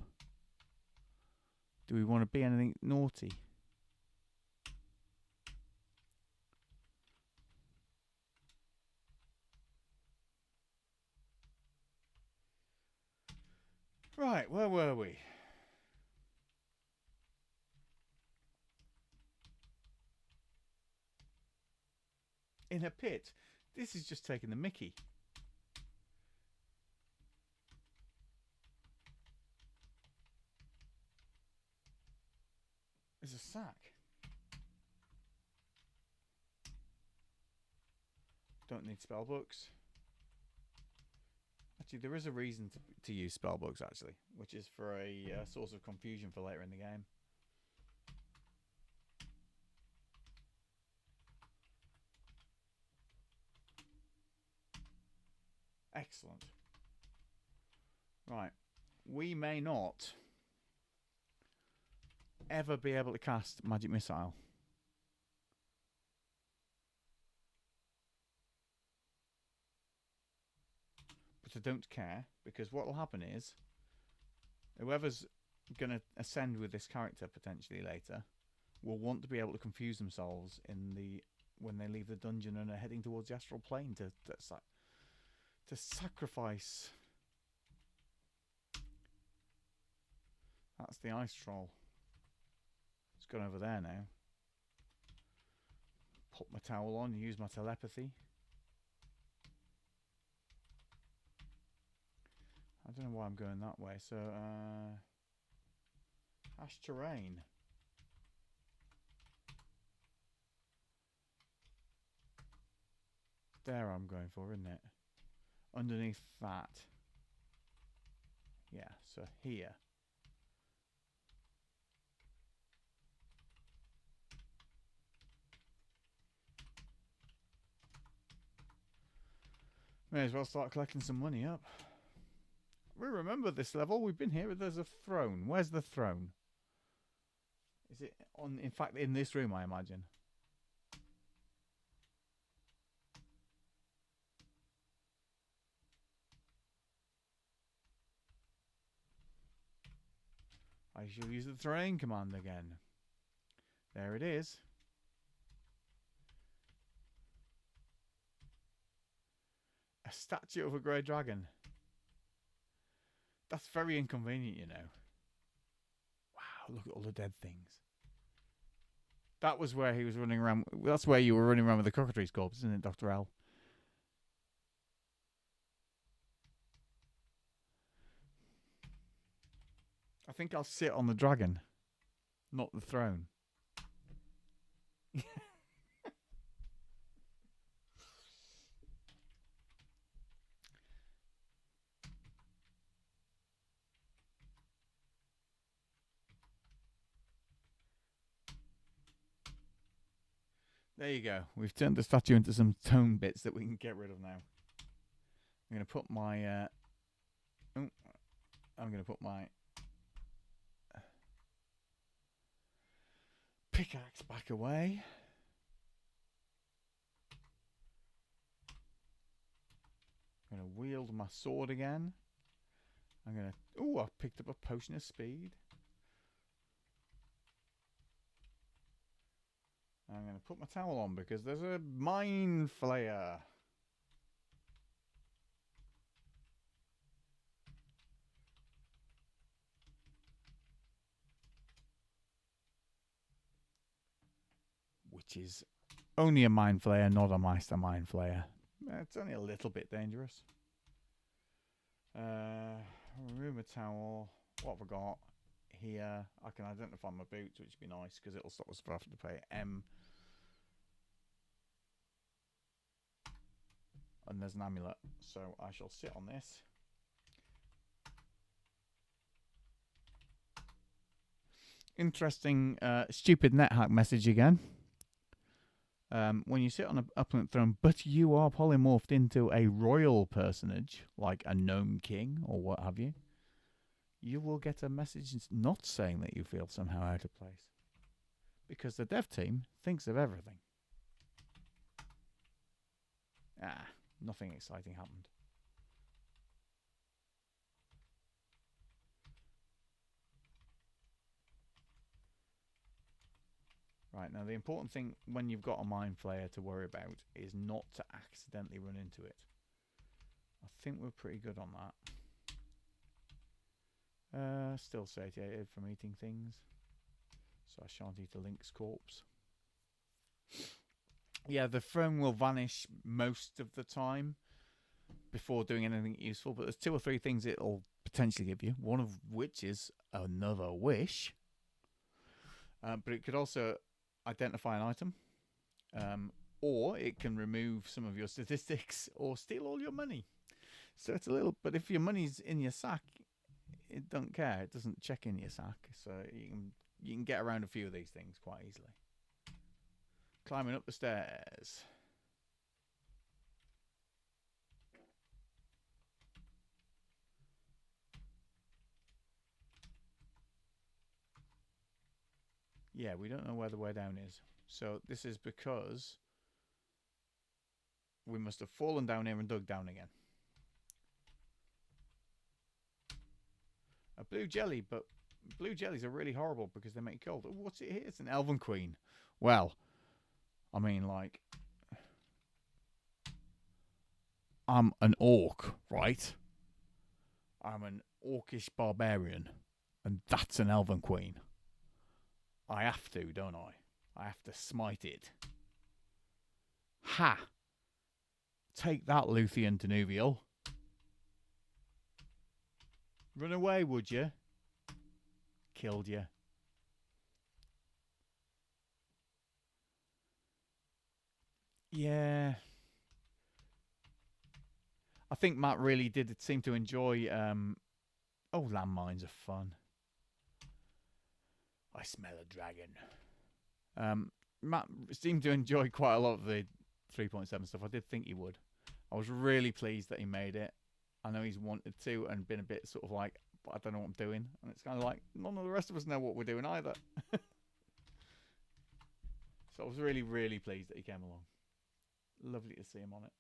Do we want to be anything naughty? Right, where were we? In a pit. This is just taking the mickey. There's a sack. Don't need spell books. Actually, there is a reason to use spell books, actually, which is for a source of confusion for later in the game. Excellent. Right. We may not ever be able to cast Magic Missile. But I don't care, because what will happen is whoever's going to ascend with this character potentially later will want to be able to confuse themselves when they leave the dungeon and are heading towards the astral plane to sacrifice. That's the ice troll. It's gone over there now. Pop my towel on, use my telepathy. I don't know why I'm going that way. So, ash terrain. There I'm going for, isn't it? Underneath that. Yeah, so here. May as well start collecting some money up. We remember this level. We've been here. There's a throne. Where's the throne? Is it on? In fact, in this room, I imagine. I shall use the terrain command again. There it is. A statue of a grey dragon. That's very inconvenient, you know. Wow, look at all the dead things. That was where he was running around. That's where you were running around with the cockatrice corpse, isn't it, Dr. L? I think I'll sit on the dragon, not the throne. There you go. We've turned the statue into some tone bits that we can get rid of now. I'm going to put my... pickaxe back away. I'm going to wield my sword again. I'm going to... Ooh, I've picked up a potion of speed. I'm going to put my towel on because there's a mine flayer. Which is only a mine flayer, not a Meister mine flayer. It's only a little bit dangerous. Remove a towel. What have I got here? I can identify my boots, which would be nice because it'll stop us from having to pay M. And there's an amulet, so I shall sit on this. Interesting, stupid NetHack message again. When you sit on an opulent throne, but you are polymorphed into a royal personage, like a gnome king or what have you, you will get a message not saying that you feel somehow out of place. Because the dev team thinks of everything. Nothing exciting happened. Right, now the important thing when you've got a mine flayer to worry about is not to accidentally run into it. I think we're pretty good on that. Still satiated from eating things. So I shan't eat a lynx corpse. Yeah, the throne will vanish most of the time before doing anything useful, but there's 2 or 3 things it'll potentially give you, one of which is another wish. But it could also identify an item, or it can remove some of your statistics or steal all your money. So it's a little, but if your money's in your sack, it don't care. It doesn't check in your sack, so you can get around a few of these things quite easily. Climbing up the stairs. Yeah, we don't know where the way down is. So this is because we must have fallen down here and dug down again. A blue jelly, but blue jellies are really horrible because they make cold. What's it here? It's an elven queen. Well, I mean, like, I'm an orc, right? I'm an orcish barbarian, and that's an elven queen. I have to, don't I? I have to smite it. Ha! Take that, Luthien Danuvial. Run away, would you? Killed you. Yeah. I think Matt really did seem to enjoy... Oh, landmines are fun. I smell a dragon. Matt seemed to enjoy quite a lot of the 3.7 stuff. I did think he would. I was really pleased that he made it. I know he's wanted to and been a bit sort of like, but I don't know what I'm doing. And it's kind of like, none of the rest of us know what we're doing either. So I was really, really pleased that he came along. Lovely to see him on it.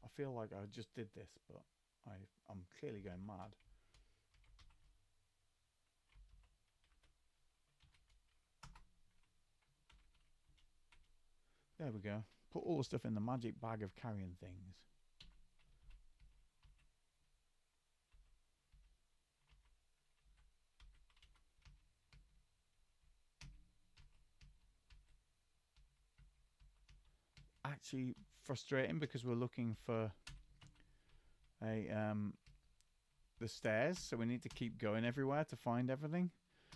I feel like I just did this, but I'm clearly going mad. There we go. Put all the stuff in the magic bag of carrying things. Actually frustrating because we're looking for the stairs, so we need to keep going everywhere to find everything.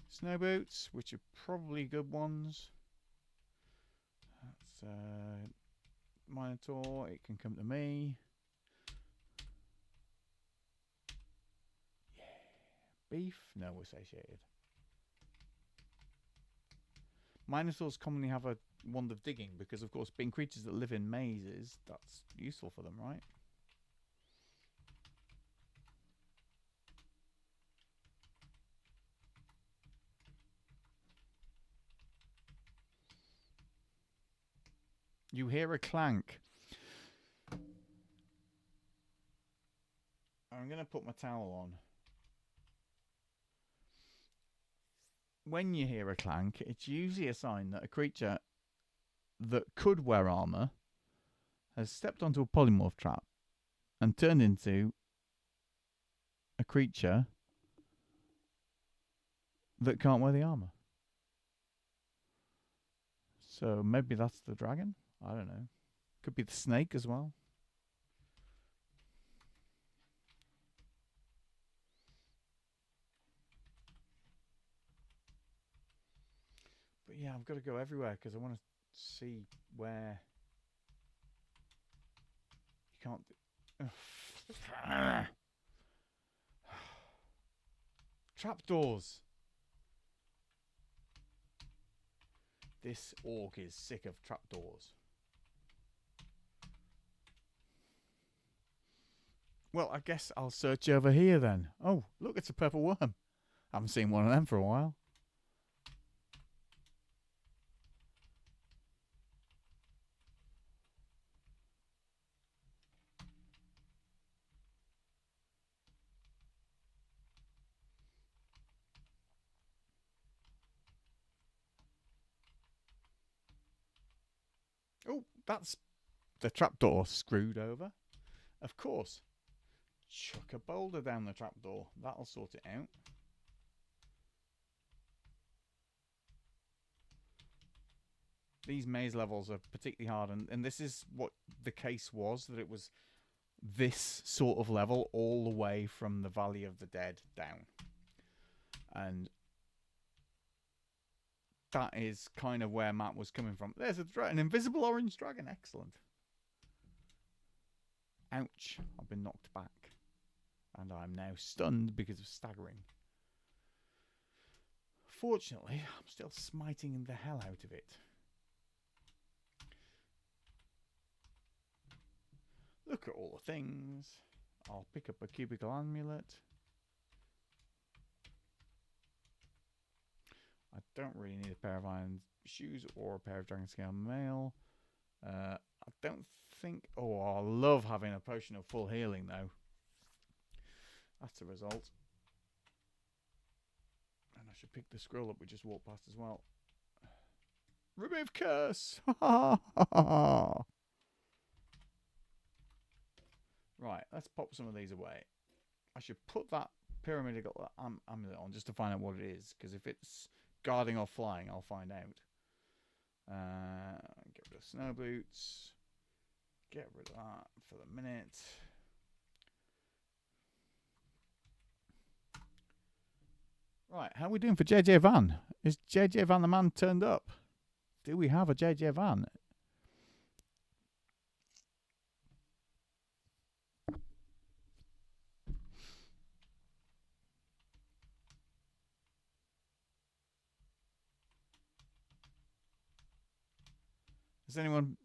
Snow boots, which are probably good ones. That's Minotaur. It can come to me. Yeah. Beef? No, we're satiated. Minotaurs commonly have a wand of digging because, of course, being creatures that live in mazes, that's useful for them, right? You hear a clank. I'm going to put my towel on. When you hear a clank, it's usually a sign that a creature that could wear armor has stepped onto a polymorph trap and turned into a creature that can't wear the armor. So maybe that's the dragon? I don't know. Could be the snake as well. But yeah, I've got to go everywhere because I want to see where you can't. Trapdoors. This orc is sick of trapdoors. Well, I guess I'll search over here then. Oh, look, it's a purple worm. I haven't seen one of them for a while. Oh, that's the trapdoor screwed over. Of course. Chuck a boulder down the trapdoor. That'll sort it out. These maze levels are particularly hard, and this is what the case was, that it was this sort of level all the way from the Valley of the Dead down. And that is kind of where Matt was coming from. There's an invisible orange dragon. Excellent. Ouch. I've been knocked back. And I'm now stunned because of staggering. Fortunately, I'm still smiting the hell out of it. Look at all the things. I'll pick up a cubicle amulet. I don't really need a pair of iron shoes or a pair of dragon scale mail. I don't think... Oh, I love having a potion of full healing, though. That's the result. And I should pick the scroll up we just walked past as well. Remove curse! Right, let's pop some of these away. I should put that pyramidal amulet on just to find out what it is, because if it's guarding or flying, I'll find out. Get rid of snow boots. Get rid of that for the minute. Right, how are we doing for JJ Van? Is JJ Van the man turned up? Do we have a JJ Van? Has anyone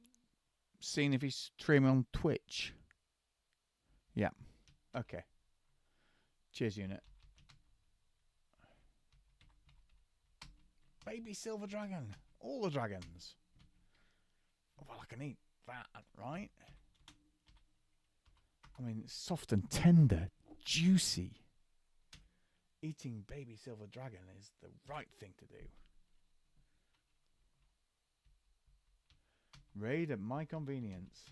seen if he's streaming on Twitch? Yeah. Okay. Cheers, unit. Baby silver dragon. All the dragons. Well, I can eat that, right? I mean, soft and tender, juicy. Eating baby silver dragon is the right thing to do. Raid at my convenience.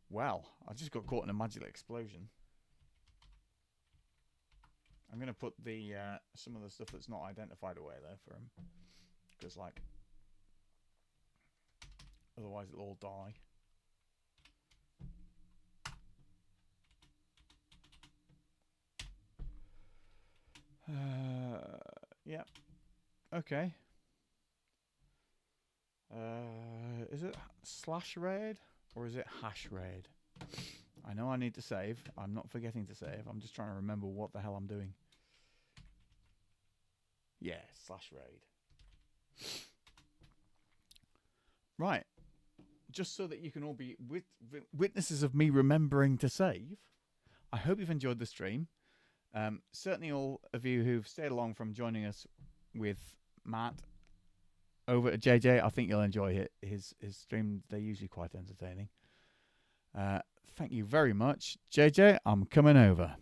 Well, I just got caught in a magical explosion. I'm going to put the some of the stuff that's not identified away there for him. Because, like, otherwise it'll all die. Yeah. Okay. Is it /raid or is it #raid? I know I need to save. I'm not forgetting to save. I'm just trying to remember what the hell I'm doing. Yeah, /raid. Right. Just so that you can all be witnesses of me remembering to save, I hope you've enjoyed the stream. Certainly all of you who've stayed along from joining us with Matt over at JJ, I think you'll enjoy his stream. They're usually quite entertaining. Thank you very much. JJ, I'm coming over.